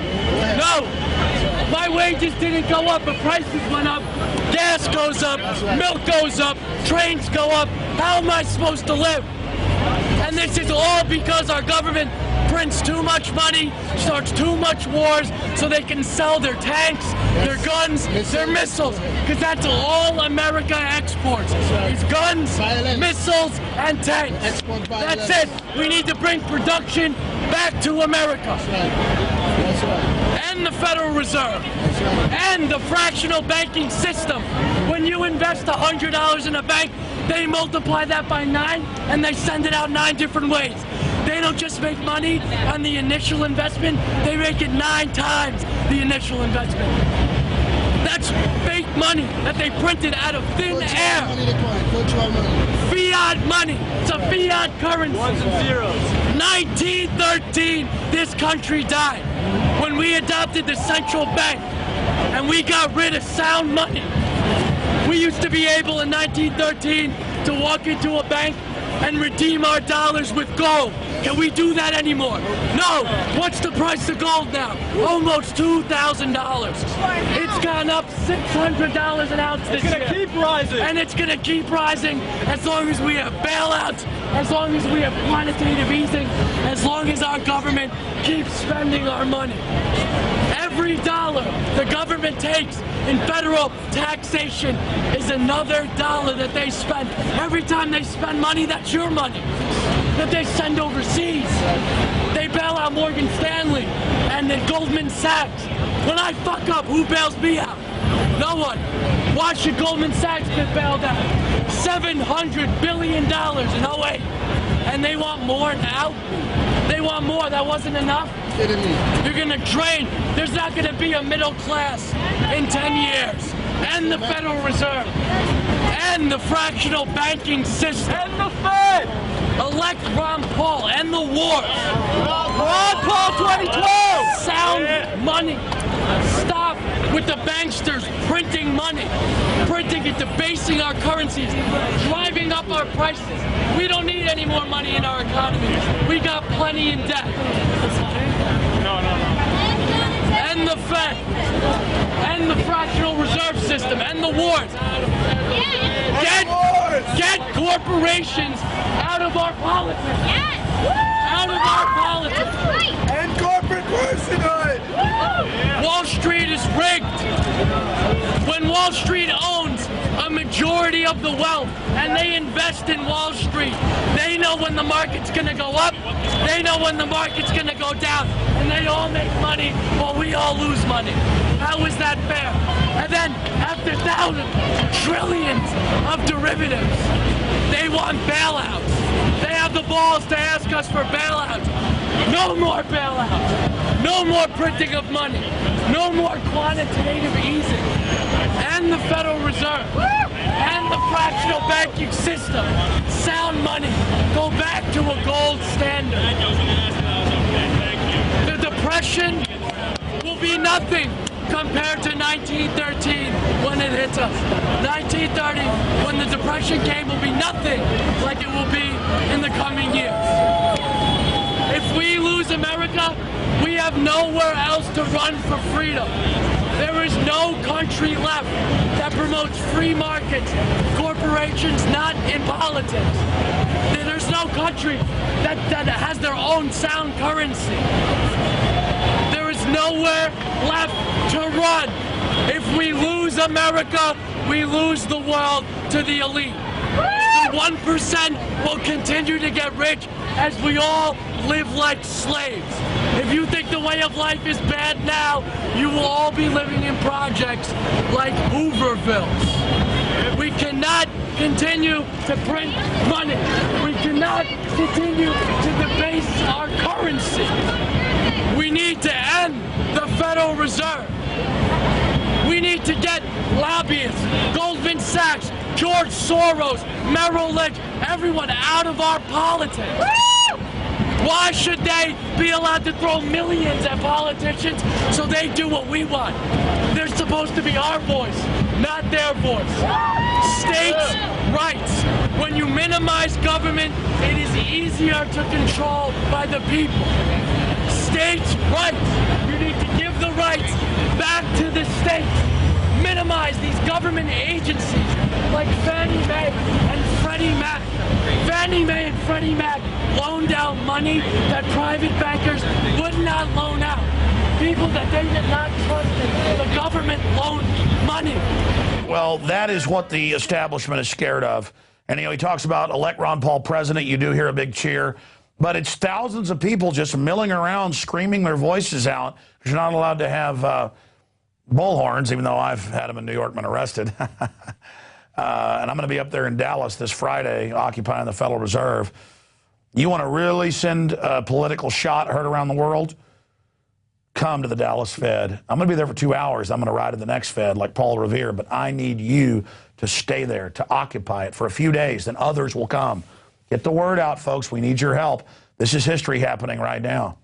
No. My wages didn't go up, but prices went up. Gas goes up, milk goes up, trains go up. How am I supposed to live? And this is all because our government prints too much money, starts too much wars, so they can sell their tanks, their guns, their missiles, because that's all America exports. Is guns, missiles, and tanks. That's it. We need to bring production back to America. And the Federal Reserve. And the fractional banking system. When you invest $100 in a bank, they multiply that by 9, and they send it out 9 different ways. They don't just make money on the initial investment, they make it 9 times the initial investment. That's fake money that they printed out of thin air. Fiat money. It's a fiat currency. 1913, this country died. When we adopted the central bank and we got rid of sound money. We used to be able in 1913 to walk into a bank and redeem our dollars with gold. Can we do that anymore? No. What's the price of gold now? Almost $2,000. It's gone up $600 an ounce this year. It's going to keep rising. And it's going to keep rising as long as we have bailouts, as long as we have quantitative easing, as long as our government keeps spending our money. Every dollar the government takes in federal taxation is another dollar that they spend. Every time they spend money, that's your money that they send overseas. They bail out Morgan Stanley and then Goldman Sachs. When I fuck up, who bails me out? No one. Why should Goldman Sachs get bailed out? $700 billion in 08. And they want more now? They want more. That wasn't enough? You're going to drain. There's not going to be a middle class in 10 years. And the Federal Reserve. And the fractional banking system. And the Fed. Elect Ron Paul. And the war. Ron Paul 2012. Sound money. Stop with the banksters printing money. Printing it, debasing our currencies. Driving up our prices. We don't need any more money in our economy. We got plenty in debt. No. And the Fed. And the fractional reserve system. And the wars. Get corporations out of our politics. Out of our politics. And corporate personhood. Wall Street is rigged. When Wall Street owns a majority of the wealth and they invest in Wall Street, they know when the market's going to go up, they know when the market's going to go down, and they all make money while we all lose money. How is that fair? And then after thousands, trillions of derivatives, they want bailouts. They have the balls to ask us for bailouts. No more bailouts. No more printing of money. No more quantitative easing. And the Federal Reserve. And the fractional banking system. Sound money. Go back to a gold standard. The Depression will be nothing compared to 1913 when it hits us. 1930, when the Depression came, will be nothing like it will be in the coming years. If we lose America, we have nowhere else to run for freedom. There is no country left that promotes free markets, corporations, not in politics. There's no country that has their own sound currency. There is nowhere left to run. If we lose America, we lose the world to the elite. The 1% will continue to get rich as we all live like slaves. If you think the way of life is bad now, you will all be living in projects like Hoovervilles. We cannot continue to print money. We cannot continue to debase our currency. We need to end the Federal Reserve. We need to get lobbyists, Goldman Sachs, George Soros, Merrill Lynch, everyone out of our politics. Why should they be allowed to throw millions at politicians so they do what we want? They're supposed to be our voice, not their voice. States' rights. When you minimize government, it is easier to control by the people. States' rights. You need to give the rights back to states minimize these government agencies like Fannie Mae and Freddie Mac. Fannie Mae and Freddie Mac loaned out money that private bankers would not loan out. People that they did not trust in, the government loaned money. Well, that is what the establishment is scared of. And, he talks about elect Ron Paul president. You do hear a big cheer. But it's thousands of people just milling around, screaming their voices out, because you're not allowed to have bullhorns, even though I've had them in New York, been arrested. And I'm going to be up there in Dallas this Friday, occupying the Federal Reserve. You want to really send a political shot heard around the world? Come to the Dallas Fed. I'm going to be there for 2 hours. I'm going to ride to the next Fed like Paul Revere, but I need you to stay there, to occupy it for a few days, then others will come. Get the word out, folks. We need your help. This is history happening right now.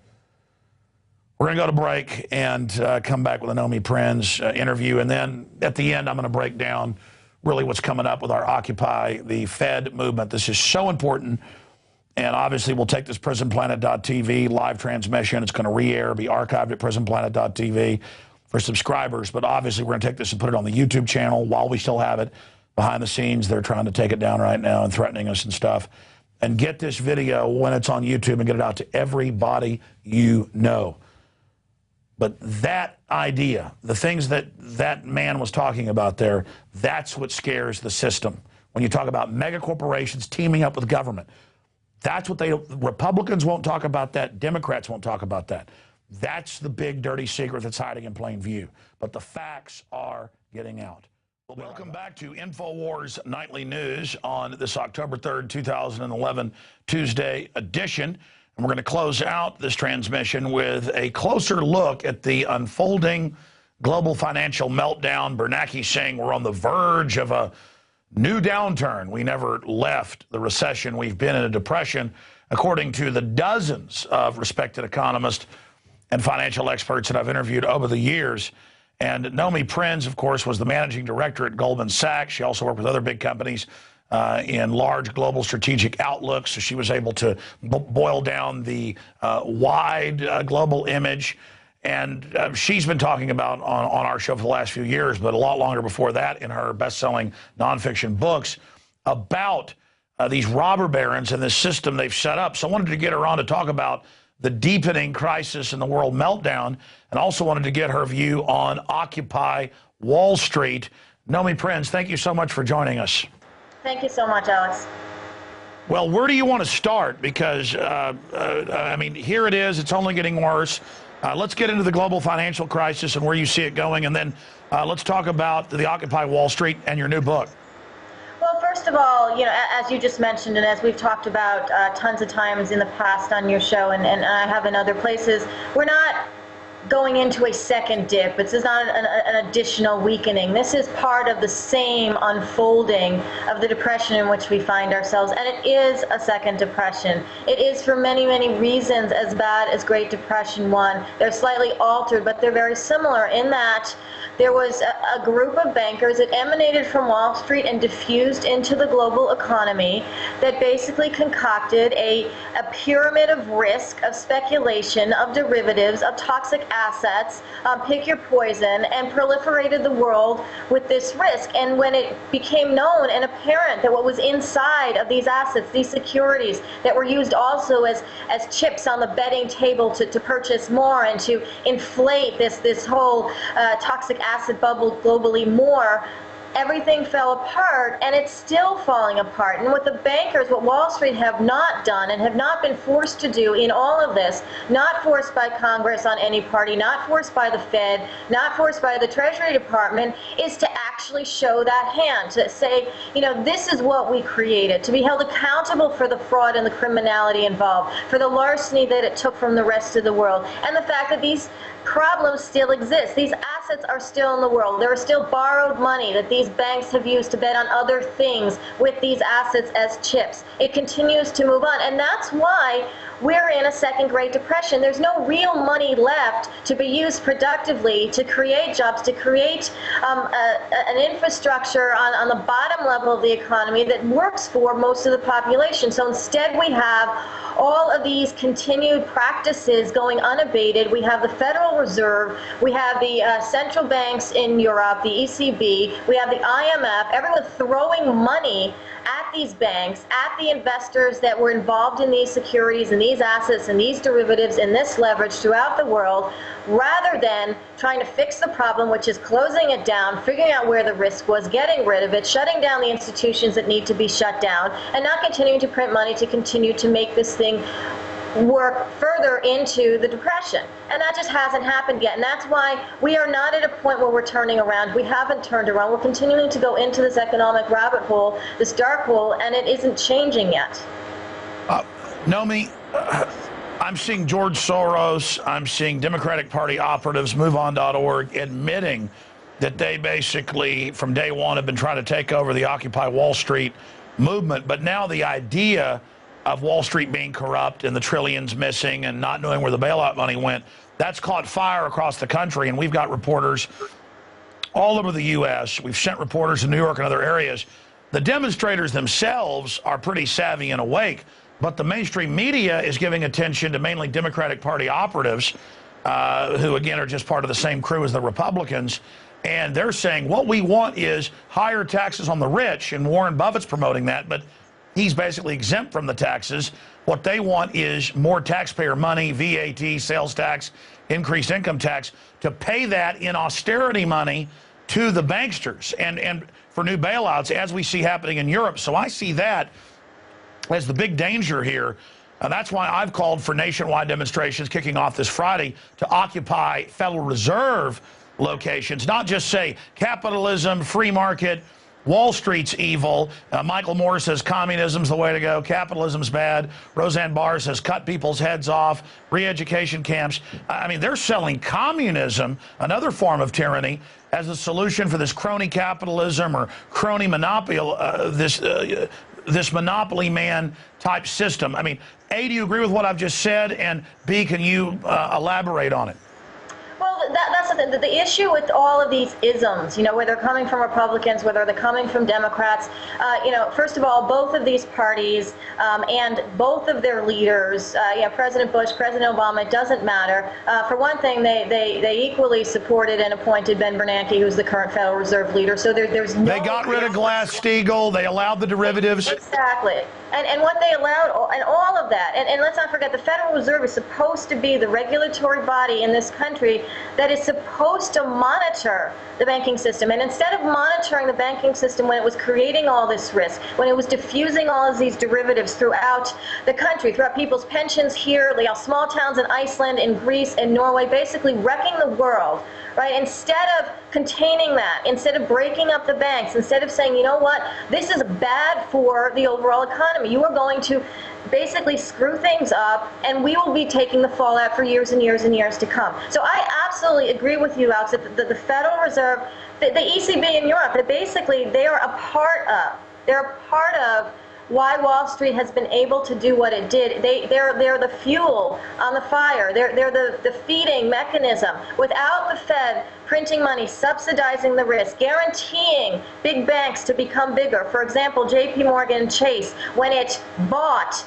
We're going to go to break and come back with a Nomi Prins interview, and then at the end I'm going to break down really what's coming up with our Occupy the Fed movement. This is so important. And obviously, we'll take this prisonplanet.tv live transmission. It's going to re-air, be archived at prisonplanet.tv for subscribers. But obviously, we're going to take this and put it on the YouTube channel while we still have it. Behind the scenes, they're trying to take it down right now and threatening us and stuff. And get this video when it's on YouTube and get it out to everybody you know. But that idea, the things that that man was talking about there, that's what scares the system. When you talk about mega corporations teaming up with government. That's what Republicans won't talk about that. Democrats won't talk about that. That's the big dirty secret that's hiding in plain view. But the facts are getting out. Welcome back to Infowars Nightly News on this October 3rd, 2011 Tuesday edition. And we're going to close out this transmission with a closer look at the unfolding global financial meltdown. Bernanke saying we're on the verge of a new downturn. We never left the recession. We've been in a depression, according to the dozens of respected economists and financial experts that I've interviewed over the years. And Nomi Prins, of course, was the managing director at Goldman Sachs. She also worked with other big companies in large global strategic outlooks. So she was able to boil down the wide global image. And she's been talking about on our show for the last few years, but a lot longer before that in her best-selling nonfiction books about these robber barons and this system they've set up. So I wanted to get her on to talk about the deepening crisis and the world meltdown, and also wanted to get her view on Occupy Wall Street. Nomi Prins, thank you so much for joining us. Thank you so much, Alex. Well, where do you want to start? Because, I mean, here it is. It's only getting worse. Let's get into the global financial crisis and where you see it going, and then let's talk about the Occupy Wall Street and your new book. Well, first of all, as you just mentioned, and as we've talked about tons of times in the past on your show, and I have in other places, we're not going into a second dip. This is not an additional weakening. This is part of the same unfolding of the depression in which we find ourselves, and it is a second depression. It is for many, many reasons as bad as Great Depression 1. They're slightly altered, but they're very similar in that there was a group of bankers that emanated from Wall Street and diffused into the global economy that basically concocted a pyramid of risk, of speculation, of derivatives, of toxic assets, pick your poison, and proliferated the world with this risk. And when it became known and apparent that what was inside of these assets, these securities that were used also as chips on the betting table to purchase more and to inflate this whole toxic asset bubble globally more, everything fell apart, and it's still falling apart. And what the bankers, what Wall Street have not done and have not been forced to do in all of this, not forced by Congress on any party, not forced by the Fed, not forced by the Treasury Department, is to actually show that hand, to say, this is what we created, to be held accountable for the fraud and the criminality involved, for the larceny that it took from the rest of the world, and the fact that these problems still exist. These assets are still in the world. There is still borrowed money that these banks have used to bet on other things with these assets as chips. It continues to move on, and that's why we're in a second Great Depression. There's no real money left to be used productively to create jobs, to create an infrastructure on the bottom level of the economy that works for most of the population. So instead we have all of these continued practices going unabated. We have the Federal Reserve, we have the central banks in Europe, the ECB, we have the IMF, everyone throwing money at these banks, at the investors that were involved in these securities and these assets and these derivatives and this leverage throughout the world, rather than trying to fix the problem, which is closing it down, figuring out where the risk was, getting rid of it, shutting down the institutions that need to be shut down, and not continuing to print money to continue to make this thing work further into the depression. And that just hasn't happened yet. And that's why we are not at a point where we're turning around. We haven't turned around. We're continuing to go into this economic rabbit hole, this dark hole, and it isn't changing yet. Nomi, I'm seeing George Soros, I'm seeing Democratic Party operatives, MoveOn.org, admitting that they basically, from day one, have been trying to take over the Occupy Wall Street movement. But now the idea of Wall Street being corrupt and the trillions missing and not knowing where the bailout money went, that's caught fire across the country. And we've got reporters all over the U.S. We've sent reporters to New York and other areas. The demonstrators themselves are pretty savvy and awake, but the mainstream media is giving attention to mainly Democratic Party operatives, who, again, are just part of the same crew as the Republicans. And they're saying what we want is higher taxes on the rich, and Warren Buffett's promoting that, but he's basically exempt from the taxes. What they want is more taxpayer money, VAT, sales tax, increased income tax, to pay that in austerity money to the banksters and for new bailouts, as we see happening in Europe. So I see that as the big danger here. That's why I've called for nationwide demonstrations kicking off this Friday to occupy Federal Reserve locations, not just say capitalism, free market, Wall Street's evil. Michael Moore says communism's the way to go. Capitalism's bad. Roseanne Barr says cut people's heads off. Re-education camps. I mean, they're selling communism, another form of tyranny, as a solution for this crony capitalism or crony monopoly, this monopoly man type system. I mean, A, do you agree with what I've just said? And B, can you elaborate on it? Well, that's the issue with all of these isms, you know, whether they're coming from Republicans, whether they're coming from Democrats. You know, first of all, both of these parties and both of their leaders, President Bush, President Obama, it doesn't matter. For one thing, they equally supported and appointed Ben Bernanke, who's the current Federal Reserve leader. So there's no... They got rid of Glass-Steagall. They allowed the derivatives. Exactly. And what they allowed, and all of that. And let's not forget, the Federal Reserve is supposed to be the regulatory body in this country that is supposed to monitor the banking system. And instead of monitoring the banking system when it was creating all this risk, when it was diffusing all of these derivatives throughout the country, throughout people's pensions here, small towns in Iceland, in Greece, in Norway, basically wrecking the world, right? Instead of containing that, instead of breaking up the banks, instead of saying, you know what, this is bad for the overall economy. You are going to basically screw things up, and we will be taking the fallout for years and years and years to come. So I absolutely agree with you, Alex, that the Federal Reserve, the ECB in Europe, that basically they are a part of. They're a part of why Wall Street has been able to do what it did. They're the fuel on the fire. They're the feeding mechanism. Without the Fed printing money, subsidizing the risk, guaranteeing big banks to become bigger. For example, JP Morgan Chase, when it bought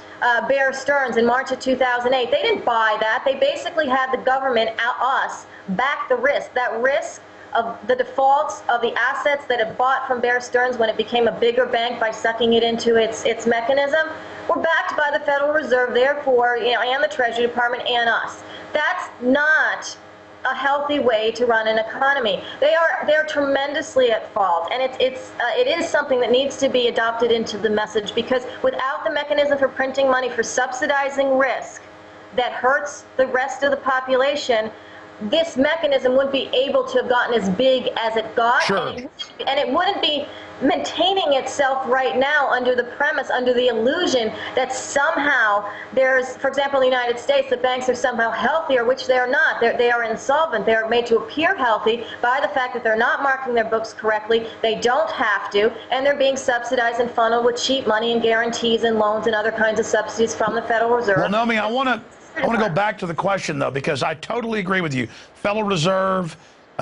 Bear Stearns in March of 2008, they didn't buy that. They basically had the government, us, back the risk. That risk of the defaults of the assets that it bought from Bear Stearns when it became a bigger bank by sucking it into its mechanism were backed by the Federal Reserve, therefore, and the Treasury Department and us. That's not a healthy way to run an economy. They're tremendously at fault, and it is something that needs to be adopted into the message, because without the mechanism for printing money for subsidizing risk that hurts the rest of the population, this mechanism wouldn't be able to have gotten as big as it got. Sure. And it wouldn't be maintaining itself right now under the premise, under the illusion that somehow there's, for example, in the United States, the banks are somehow healthier, which they are not. They are insolvent. They are made to appear healthy by the fact that they're not marking their books correctly. They don't have to, and they're being subsidized and funneled with cheap money and guarantees and loans and other kinds of subsidies from the Federal Reserve. Well, Nomi, I want to go back to the question, though, because I totally agree with you. Federal Reserve,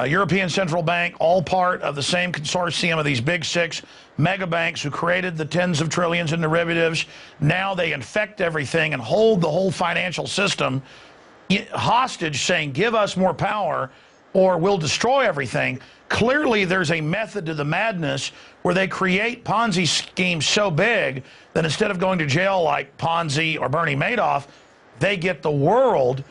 European Central Bank, all part of the same consortium of these big six mega banks who created the tens of trillions in derivatives. Now they infect everything and hold the whole financial system hostage, saying, give us more power or we'll destroy everything. Clearly, there's a method to the madness where they create Ponzi schemes so big that instead of going to jail like Ponzi or Bernie Madoff, they get the world.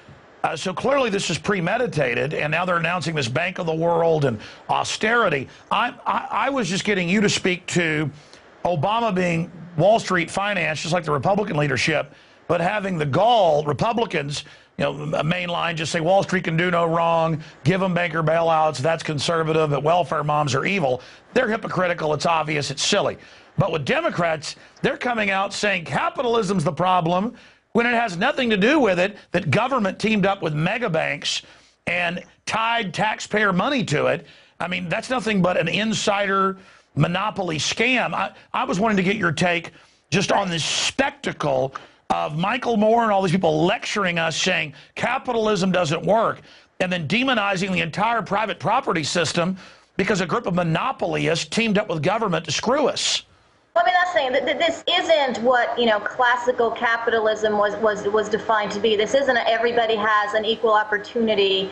So clearly this is premeditated, and now they're announcing this Bank of the World and austerity. I was just getting you to speak to Obama being Wall Street finance, just like the Republican leadership, but having the gall, Republicans, you know, mainline, just say Wall Street can do no wrong, give them banker bailouts, that's conservative, but welfare moms are evil. They're hypocritical, it's obvious, it's silly. But with Democrats, they're coming out saying capitalism's the problem, when it has nothing to do with it, that government teamed up with mega banks and tied taxpayer money to it. I mean, that's nothing but an insider monopoly scam. I was wanting to get your take just on this spectacle of Michael Moore and all these people lecturing us saying capitalism doesn't work, and then demonizing the entire private property system because a group of monopolists teamed up with government to screw us. Well, I mean, that's saying that this isn't what, you know, classical capitalism was defined to be. This isn't a everybody has an equal opportunity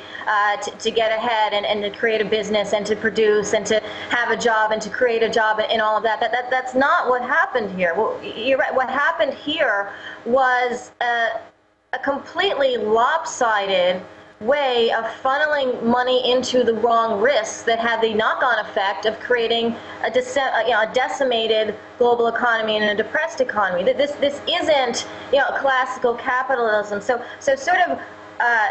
to get ahead and to create a business and to produce and to have a job and to create a job and all of that. That's not what happened here. Well, you're right. What happened here was a completely lopsided way of funneling money into the wrong risks that had the knock-on effect of creating a decimated global economy and a depressed economy. This isn't, you know, classical capitalism. So sort of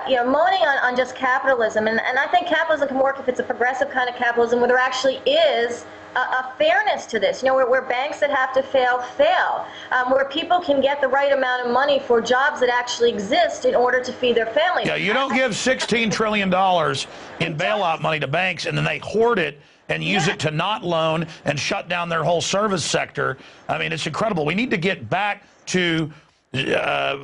you know, moaning on just capitalism, and I think capitalism can work if it's a progressive kind of capitalism where there actually is a fairness to this, you know, where banks that have to fail, where people can get the right amount of money for jobs that actually exist in order to feed their families. Yeah, you don't give $16 trillion in bailout money to banks and then they hoard it and use it to not loan and shut down their whole service sector. I mean, it's incredible. We need to get back to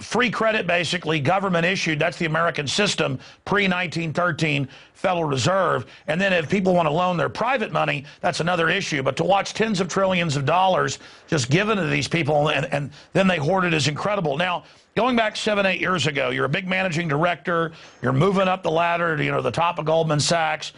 free credit, basically, government issued. That's the American system, pre-1913 Federal Reserve. And then if people want to loan their private money, that's another issue. But to watch tens of trillions of dollars just given to these people and then they hoard it is incredible. Now, going back 7, 8 years ago, you're a big managing director. You're moving up the ladder to, you know, the top of Goldman Sachs.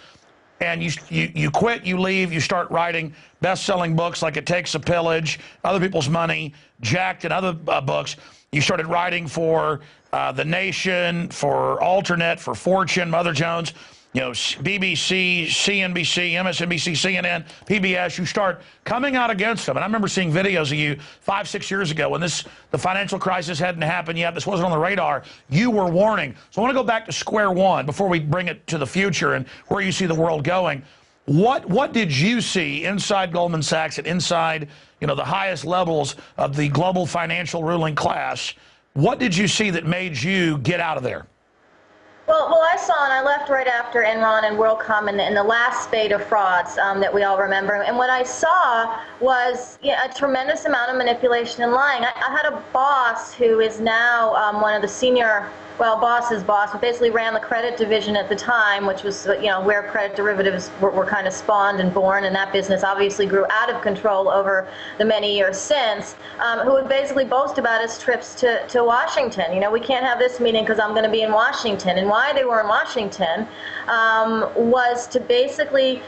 And you quit, you leave, you start writing best-selling books like It Takes a Pillage, Other People's Money, Jacked, and other books. You started writing for The Nation, for Alternate, for Fortune, Mother Jones, you know, BBC, CNBC, MSNBC, CNN, PBS. You start coming out against them. And I remember seeing videos of you 5, 6 years ago when the financial crisis hadn't happened yet. This wasn't on the radar. You were warning. So I want to go back to square one before we bring it to the future and where you see the world going. What did you see inside Goldman Sachs and inside, you know, the highest levels of the global financial ruling class? What did you see that made you get out of there? Well, I saw, and I left right after Enron and WorldCom in the last spate of frauds that we all remember. And what I saw was a tremendous amount of manipulation and lying. I had a boss who is now one of the senior, well, boss's boss, who basically ran the credit division at the time, which was, you know, where credit derivatives were kind of spawned and born, and that business obviously grew out of control over the many years since, who would basically boast about his trips to Washington. You know, we can't have this meeting because I'm going to be in Washington. And why they were in Washington was to basically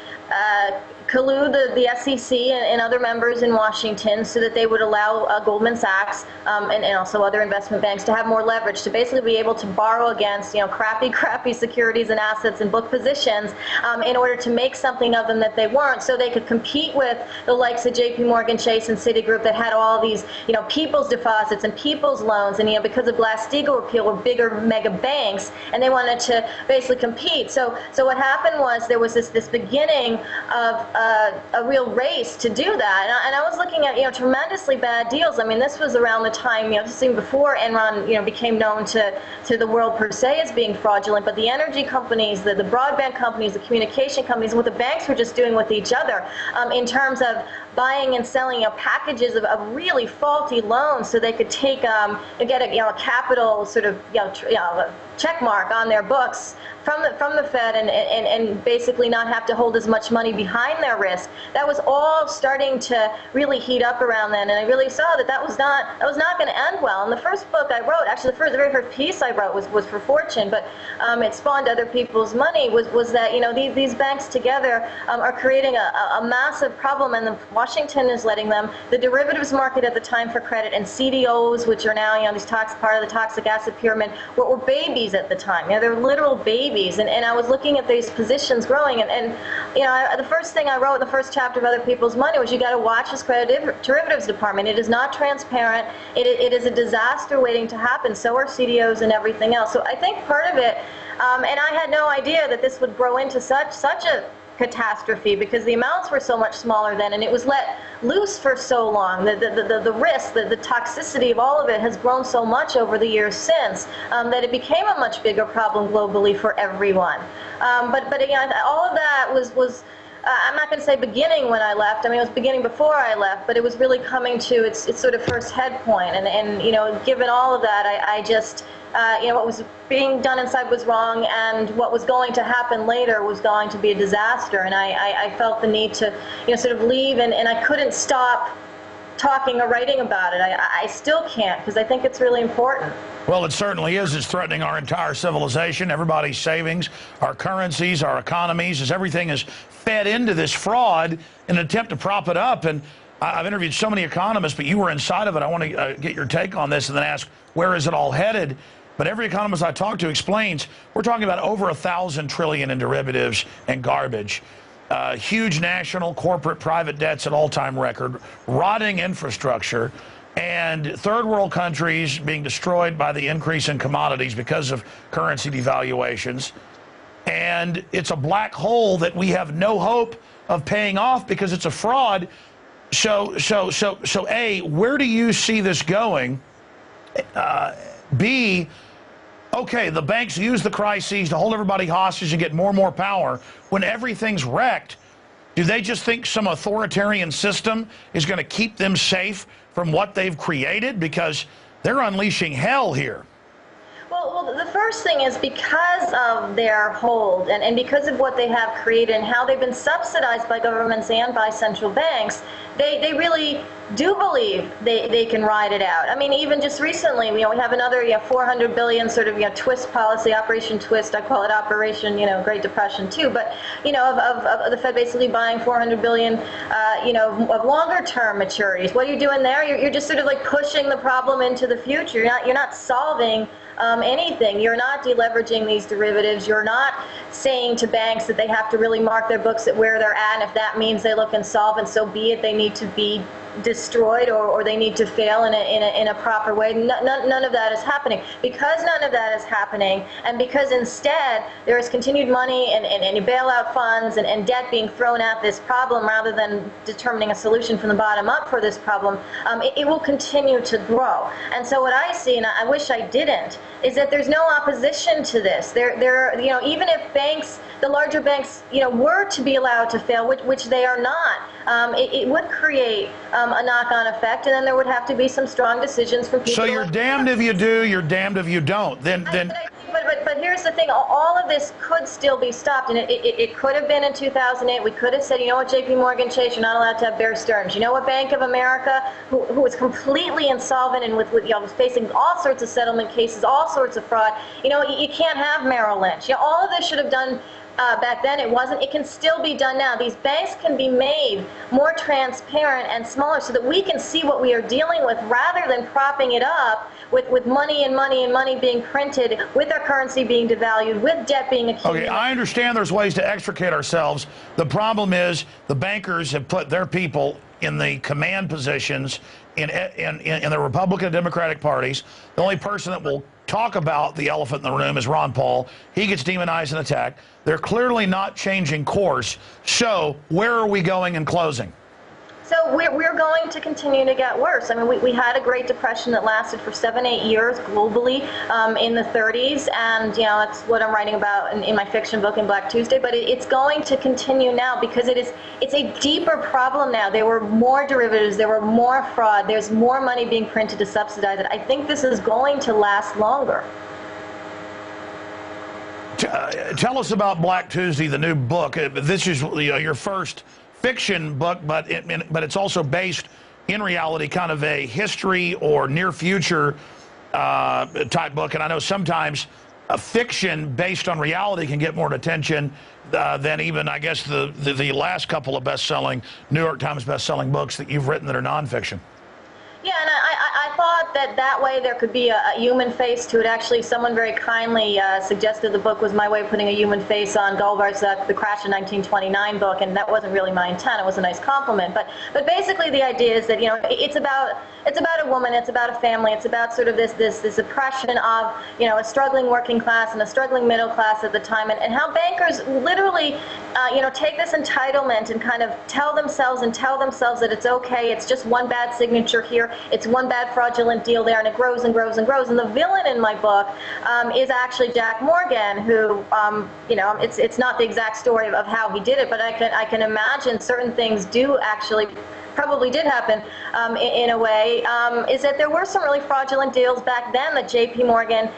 collude the SEC and other members in Washington so that they would allow Goldman Sachs and also other investment banks to have more leverage, to basically be able to borrow against, you know, crappy securities and assets and book positions in order to make something of them that they weren't, so they could compete with the likes of JP Morgan Chase and Citigroup that had all these, you know, people's deposits and people's loans, and, you know, because of Glass-Steagall repeal were bigger mega banks, and they wanted to basically compete. So what happened was there was this beginning of a real race to do that. And I was looking at, tremendously bad deals. I mean, this was around the time, just even before Enron, became known to the world per se as being fraudulent. But the energy companies, the broadband companies, the communication companies, what the banks were just doing with each other in terms of buying and selling packages of really faulty loans so they could take get a capital sort of check mark on their books from the Fed and basically not have to hold as much money behind their risk. That was all starting to really heat up around then, and I really saw that was not going to end well. And the first book I wrote, actually the very first piece I wrote was for Fortune, but it spawned other people's money. Was that these banks together are creating a massive problem, and Washington is letting them. The derivatives market at the time for credit and CDOs, which are now these part of the toxic asset pyramid, were babies at the time. They're literal babies. And I was looking at these positions growing, and the first thing I wrote in the first chapter of Other People's Money was you got to watch this credit derivatives department. It is not transparent. It is a disaster waiting to happen. So are CDOs and everything else. So I think part of it, and I had no idea that this would grow into such a catastrophe because the amounts were so much smaller then, and it was let loose for so long. The risk, the toxicity of all of it has grown so much over the years since that it became a much bigger problem globally for everyone. But again, all of that was I'm not going to say beginning when I left. I mean, it was beginning before I left, but it was really coming to its sort of first head point. And given all of that, I just what was being done inside was wrong, and what was going to happen later was going to be a disaster. And I felt the need to, sort of leave, and I couldn't stop talking or writing about it. I still can't, because I think it's really important. Well, it certainly is. It's threatening our entire civilization, everybody's savings, our currencies, our economies, as everything is fed into this fraud in an attempt to prop it up. And I've interviewed so many economists, but you were inside of it. I want to get your take on this and then ask, where is it all headed? But every economist I talk to explains we're talking about over 1,000 trillion in derivatives and garbage. Huge national, corporate, private debts at all-time record, rotting infrastructure, and third world countries being destroyed by the increase in commodities because of currency devaluations. And it's a black hole that we have no hope of paying off because it's a fraud. So A, where do you see this going? B, okay, the banks use the crises to hold everybody hostage and get more and more power. When everything's wrecked, do they just think some authoritarian system is going to keep them safe from what they've created? Because they're unleashing hell here. Well, the first thing is because of their hold and because of what they have created and how they've been subsidized by governments and by central banks, they really do believe they can ride it out. I mean, even just recently, we have another $400 billion sort of twist policy, Operation Twist. I call it Operation Great Depression too. But of the Fed basically buying $400 billion of longer term maturities. What are you doing there? You're just sort of like pushing the problem into the future. You're not solving anything. You're not deleveraging these derivatives. You're not saying to banks that they have to really mark their books at where they're at, and if that means they look insolvent, so be it. They need to be destroyed or they need to fail in a proper way. None of that is happening. Because none of that is happening, and because instead there is continued money and bailout funds and debt being thrown at this problem rather than determining a solution from the bottom up for this problem, it will continue to grow. And so what I see, and I wish I didn't, is that there's no opposition to this. Even if banks, the larger banks, were to be allowed to fail, which they are not, it would create a knock-on effect, and then there would have to be some strong decisions from people. So you're damned if you do, you're damned if you don't. But here's the thing, all of this could still be stopped, and it could have been in 2008. We could have said, you know what, JP Morgan Chase, you're not allowed to have Bear Stearns. You know what, Bank of America, who was completely insolvent and was facing all sorts of settlement cases, all sorts of fraud, you can't have Merrill Lynch. All of this should have done back then. It wasn't. It can still be done now. These banks can be made more transparent and smaller so that we can see what we are dealing with rather than propping it up with money and money and money being printed, with our currency being devalued, with debt being accumulated. Okay, I understand there's ways to extricate ourselves. The problem is the bankers have put their people in the command positions in the Republican and Democratic parties. The only person that will talk about the elephant in the room is Ron Paul. He gets demonized and attacked. They're clearly not changing course. So where are we going in closing? So we're going to continue to get worse. I mean, we had a Great Depression that lasted for 7-8 years globally in the 30s, and you know that's what I'm writing about in my fiction book in Black Tuesday. But it's going to continue now because it's a deeper problem now. There were more derivatives, there were more fraud, there's more money being printed to subsidize it. I think this is going to last longer. Tell us about Black Tuesday, the new book. This is your first fiction book, but it's also based in reality, kind of a history or near future type book. And I know sometimes a fiction based on reality can get more attention than even, I guess, the last couple of best-selling New York Times best-selling books that you've written that are nonfiction. Yeah, and I thought that way there could be a human face to it. Actually, someone very kindly suggested the book was my way of putting a human face on Gulliver's The Crash in 1929 book, and that wasn't really my intent. It was a nice compliment. But basically the idea is that, you know, it's about a woman, it's about a family, it's about sort of this oppression of, you know, a struggling working class and a struggling middle class at the time, and how bankers literally, you know, take this entitlement and kind of tell themselves that it's okay, it's just one bad signature here, it's one bad fraudulent deal there, and it grows and grows and grows. And the villain in my book is actually Jack Morgan, who, you know, it's not the exact story of how he did it, but I can imagine certain things probably did happen in a way, is that there were some really fraudulent deals back then that J.P. Morgan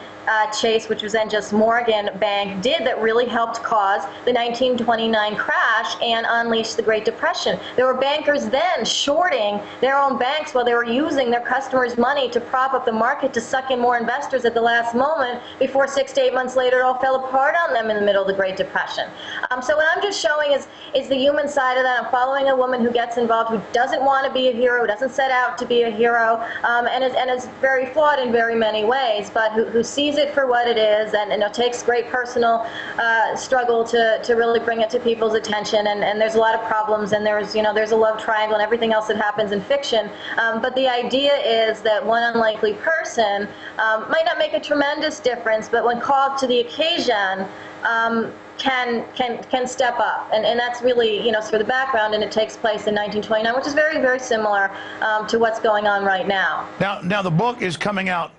Chase, which was then just Morgan Bank, did that really helped cause the 1929 crash and unleash the Great Depression. There were bankers then shorting their own banks while they were using their customers' money to prop up the market to suck in more investors at the last moment before 6 to 8 months later it all fell apart on them in the middle of the Great Depression. So what I'm just showing is the human side of that. I'm following a woman who gets involved, who doesn't want to be a hero, who doesn't set out to be a hero, and is very flawed in very many ways, but who sees it for what it is, and you know, takes great personal struggle to really bring it to people's attention. And there's a lot of problems, and there's a love triangle and everything else that happens in fiction. But the idea is that one unlikely person might not make a tremendous difference, but when called to the occasion, can step up, and that's really, you know, sort of the background, and it takes place in 1929, which is very, very similar to what's going on right now. Now the book is coming out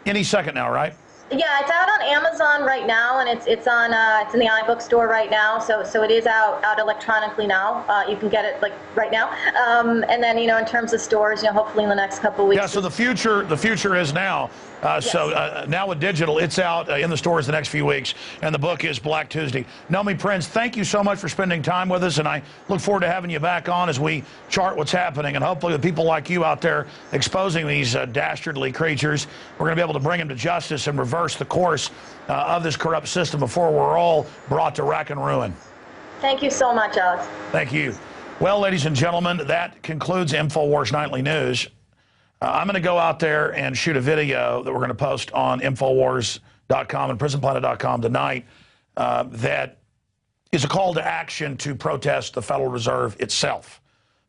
any second now, right? Yeah, it's out on Amazon right now, and it's in the iBook store right now. So it is out electronically now. You can get it like right now. And then, you know, in terms of stores, you know, hopefully in the next couple of weeks. Yeah. So the future is now. Yes. So now with digital, it's out in the stores the next few weeks, and the book is Black Tuesday. Nomi Prins, thank you so much for spending time with us, and I look forward to having you back on as we chart what's happening, and hopefully the people like you out there exposing these dastardly creatures, we're going to be able to bring them to justice and reverse the course of this corrupt system before we're all brought to rack and ruin. Thank you so much, Alex. Thank you. Well, ladies and gentlemen, that concludes Infowars Nightly News. I'm going to go out there and shoot a video that we're going to post on Infowars.com and PrisonPlanet.com tonight that is a call to action to protest the Federal Reserve itself.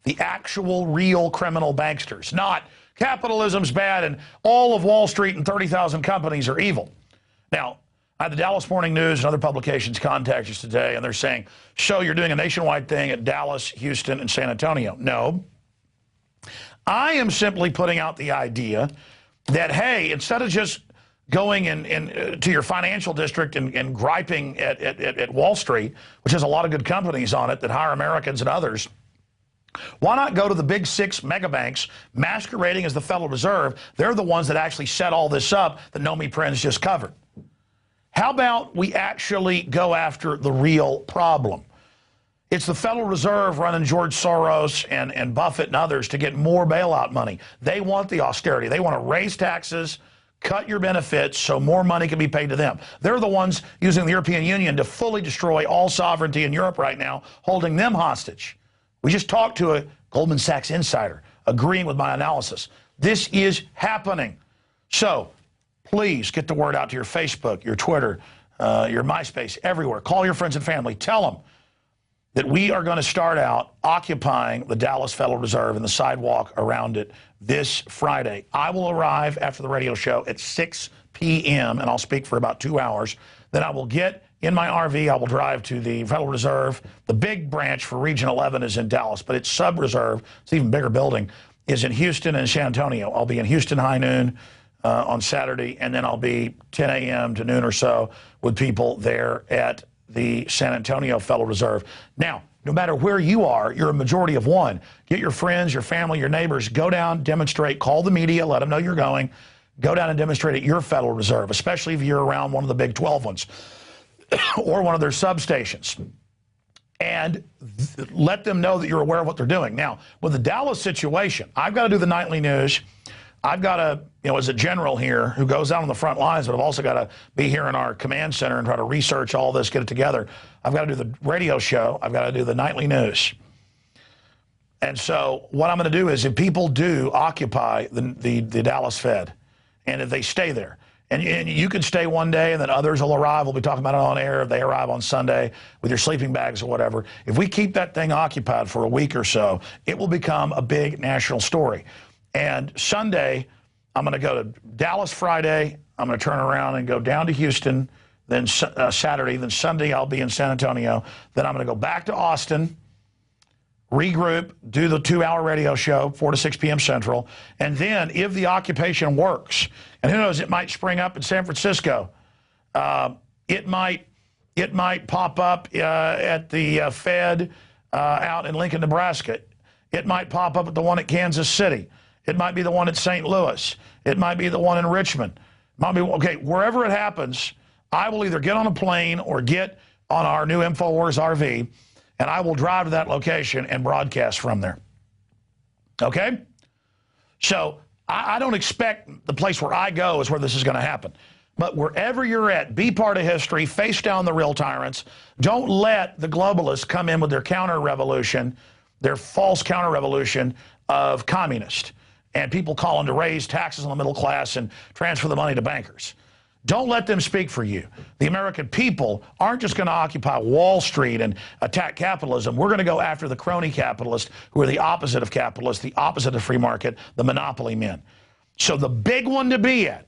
The actual, real criminal banksters. Not capitalism's bad and all of Wall Street and 30,000 companies are evil. Now, I had the Dallas Morning News and other publications contact us today, and they're saying, so you're doing a nationwide thing at Dallas, Houston, and San Antonio. No. I am simply putting out the idea that, hey, instead of just going to your financial district and griping at Wall Street, which has a lot of good companies on it that hire Americans and others, why not go to the big 6 mega banks masquerading as the Federal Reserve? They're the ones that actually set all this up that Nomi Prins just covered. How about we actually go after the real problem? It's the Federal Reserve running George Soros and Buffett and others to get more bailout money. They want the austerity. They want to raise taxes, cut your benefits so more money can be paid to them. They're the ones using the European Union to fully destroy all sovereignty in Europe right now, holding them hostage. We just talked to a Goldman Sachs insider agreeing with my analysis. This is happening. So please get the word out to your Facebook, your Twitter, your MySpace, everywhere. Call your friends and family. Tell them that we are going to start out occupying the Dallas Federal Reserve and the sidewalk around it this Friday. I will arrive after the radio show at 6 p.m., and I'll speak for about 2 hours. Then I will get in my RV. I will drive to the Federal Reserve. The big branch for Region 11 is in Dallas, but its sub-reserve, it's an even bigger building, is in Houston and San Antonio. I'll be in Houston high noon on Saturday, and then I'll be 10 a.m. to noon or so with people there at the San Antonio Federal Reserve. Now, no matter where you are, you're a majority of one. Get your friends, your family, your neighbors, go down, demonstrate, call the media, let them know you're going. Go down and demonstrate at your Federal Reserve, especially if you're around one of the big 12 ones or one of their substations. And let them know that you're aware of what they're doing. Now, with the Dallas situation, I've got to do the nightly news. I've got to, as a general here who goes out on the front lines, but I've also got to be here in our command center and try to research all this, get it together. I've got to do the radio show. I've got to do the nightly news. And so what I'm going to do is if people do occupy the Dallas Fed, and if they stay there, and you could stay one day and then others will arrive. We'll be talking about it on air if they arrive on Sunday with your sleeping bags or whatever. If we keep that thing occupied for a week or so, it will become a big national story. And Sunday, I'm going to go to Dallas Friday. I'm going to turn around and go down to Houston. Then Saturday. Then Sunday, I'll be in San Antonio. Then I'm going to go back to Austin, regroup, do the 2-hour radio show, 4 to 6 p.m. Central. And then if the occupation works, and who knows, it might spring up in San Francisco. It might pop up at the Fed out in Lincoln, Nebraska. It might pop up at the one at Kansas City. It might be the one at St. Louis. It might be the one in Richmond. It might be, okay, wherever it happens, I will either get on a plane or get on our new Infowars RV, and I will drive to that location and broadcast from there. Okay? So I don't expect the place where I go is where this is going to happen. But wherever you're at, be part of history, face down the real tyrants. Don't let the globalists come in with their counter-revolution, their false counter-revolution of communist, and people calling to raise taxes on the middle class and transfer the money to bankers. Don't let them speak for you. The American people aren't just going to occupy Wall Street and attack capitalism. We're going to go after the crony capitalists who are the opposite of capitalists, the opposite of free market, the monopoly men. So the big one to be at,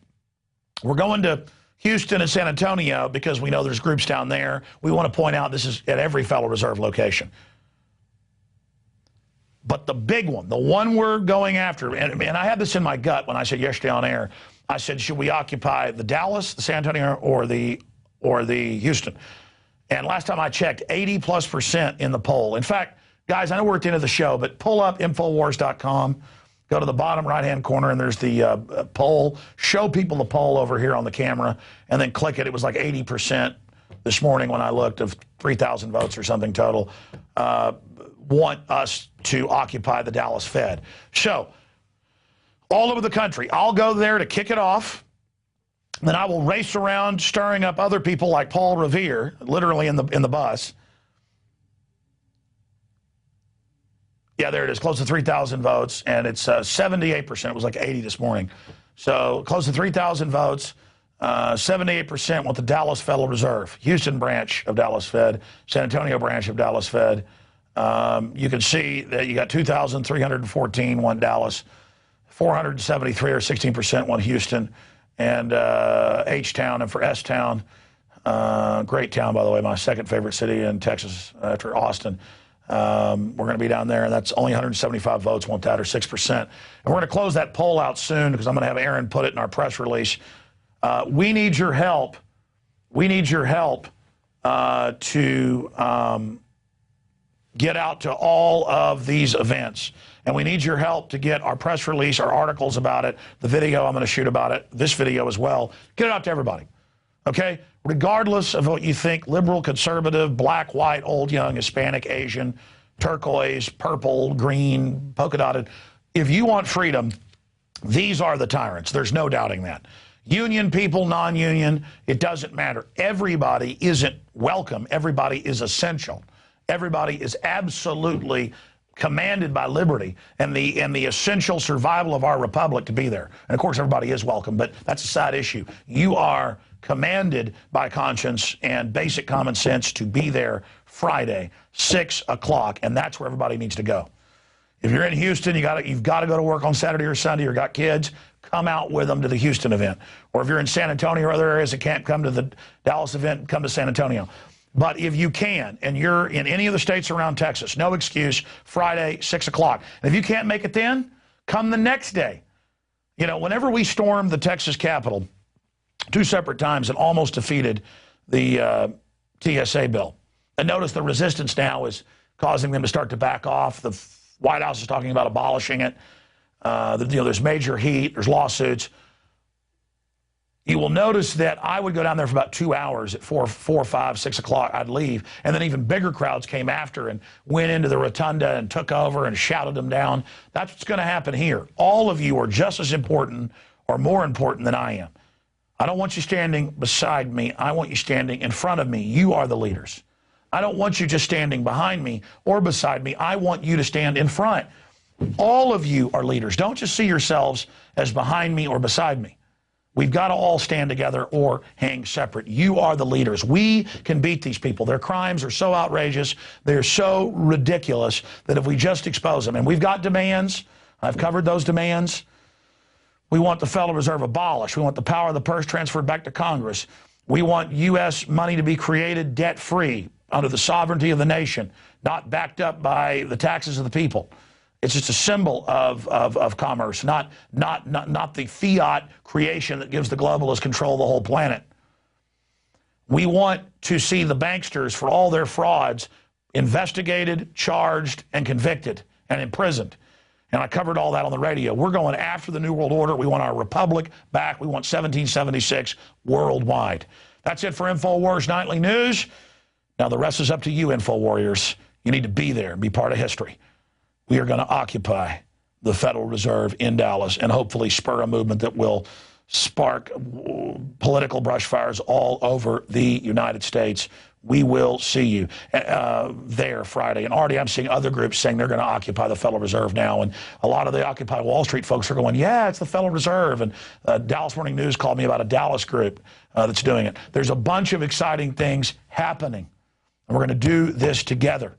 we're going to Houston and San Antonio because we know there's groups down there. We want to point out this is at every Federal Reserve location. But the big one, the one we're going after, and I had this in my gut when I said yesterday on air, I said, should we occupy the Dallas, the San Antonio, or the Houston? And last time I checked, 80+% in the poll. In fact, guys, I know we're at the end of the show, but pull up Infowars.com, go to the bottom right-hand corner, and there's the poll. Show people the poll over here on the camera, and then click it. It was like 80% this morning when I looked of 3,000 votes or something total. Want us to occupy the Dallas Fed. So, all over the country, I'll go there to kick it off. Then I will race around stirring up other people like Paul Revere, literally in the bus. Yeah, there it is, close to 3,000 votes, and it's 78%. It was like 80 this morning. So close to 3,000 votes. 78% want the Dallas Federal Reserve, Houston branch of Dallas Fed, San Antonio branch of Dallas Fed. You can see that you got 2,314 want Dallas, 473 or 16% want Houston, and H-Town, and for S-Town, great town, by the way, my second favorite city in Texas after Austin. We're going to be down there, and that's only 175 votes want that, or 6%. And we're going to close that poll out soon because I'm going to have Aaron put it in our press release. We need your help. We need your help to get out to all of these events. And we need your help to get our press release, our articles about it, the video I'm going to shoot about it, this video as well. Get it out to everybody, okay? Regardless of what you think, liberal, conservative, black, white, old, young, Hispanic, Asian, turquoise, purple, green, polka dotted. If you want freedom, these are the tyrants. There's no doubting that. Union people, non-union, it doesn't matter. Everybody isn't welcome. Everybody is essential. Everybody is absolutely commanded by liberty and the essential survival of our republic to be there. And of course, everybody is welcome, but that's a side issue. You are commanded by conscience and basic common sense to be there Friday, 6 o'clock, and that's where everybody needs to go. If you're in Houston, you've got to go to work on Saturday or Sunday, or got kids, come out with them to the Houston event. Or if you're in San Antonio or other areas that can't come to the Dallas event, come to San Antonio. But if you can, and you're in any of the states around Texas, no excuse, Friday, 6 o'clock. And if you can't make it then, come the next day. You know, whenever we stormed the Texas Capitol 2 separate times and almost defeated the TSA bill, and notice the resistance now is causing them to start to back off. The White House is talking about abolishing it. There's major heat. There's lawsuits. You will notice that I would go down there for about 2 hours at 4, 5, 6 o'clock. I'd leave. And then even bigger crowds came after and went into the rotunda and took over and shouted them down. That's what's going to happen here. All of you are just as important or more important than I am. I don't want you standing beside me. I want you standing in front of me. You are the leaders. I don't want you just standing behind me or beside me. I want you to stand in front. All of you are leaders. Don't just see yourselves as behind me or beside me. We've got to all stand together or hang separate. You are the leaders. We can beat these people. Their crimes are so outrageous. They're so ridiculous that if we just expose them, and we've got demands, I've covered those demands. We want the Federal Reserve abolished. We want the power of the purse transferred back to Congress. We want U.S. money to be created debt-free under the sovereignty of the nation, not backed up by the taxes of the people. It's just a symbol of commerce, not the fiat creation that gives the globalists control of the whole planet. We want to see the banksters, for all their frauds, investigated, charged, and convicted, and imprisoned. And I covered all that on the radio. We're going after the New World Order. We want our republic back. We want 1776 worldwide. That's it for Infowars Nightly News. Now the rest is up to you, InfoWarriors. You need to be there and be part of history. We are going to occupy the Federal Reserve in Dallas and hopefully spur a movement that will spark political brush fires all over the United States. We will see you there Friday. And already I'm seeing other groups saying they're going to occupy the Federal Reserve now. And a lot of the Occupy Wall Street folks are going, yeah, it's the Federal Reserve. And Dallas Morning News called me about a Dallas group that's doing it. There's a bunch of exciting things happening. And we're going to do this together.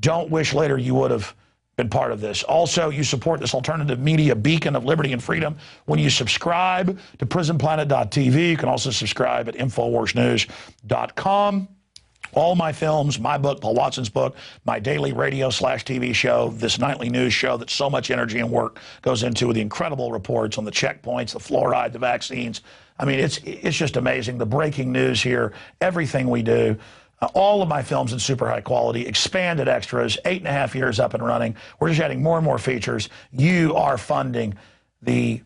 Don't wish later you would have been part of this. Also, you support this alternative media beacon of liberty and freedom when you subscribe to prisonplanet.tv. You can also subscribe at InfoWarsNews.com. All my films, my book, Paul Watson's book, my daily radio/TV show, this nightly news show that so much energy and work goes into, with the incredible reports on the checkpoints, the fluoride, the vaccines. I mean, it's just amazing. The breaking news here, everything we do. All of my films in super high quality, expanded extras, 8.5 years up and running. We're just adding more and more features. You are funding the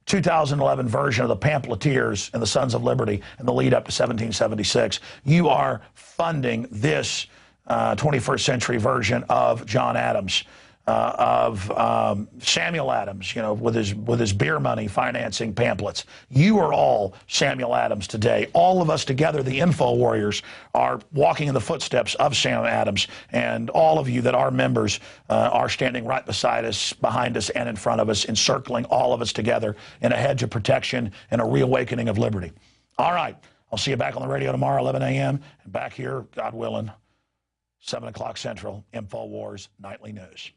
2011 version of the Pamphleteers and the Sons of Liberty and the lead up to 1776. You are funding this 21st century version of John Adams, of Samuel Adams, you know, with his beer money financing pamphlets. You are all Samuel Adams today. All of us together, the Info Warriors, are walking in the footsteps of Sam Adams, and all of you that are members are standing right beside us, behind us, and in front of us, encircling all of us together in a hedge of protection and a reawakening of liberty. All right. I'll see you back on the radio tomorrow, 11 a.m., and back here, God willing, 7 o'clock Central, Infowars Nightly News.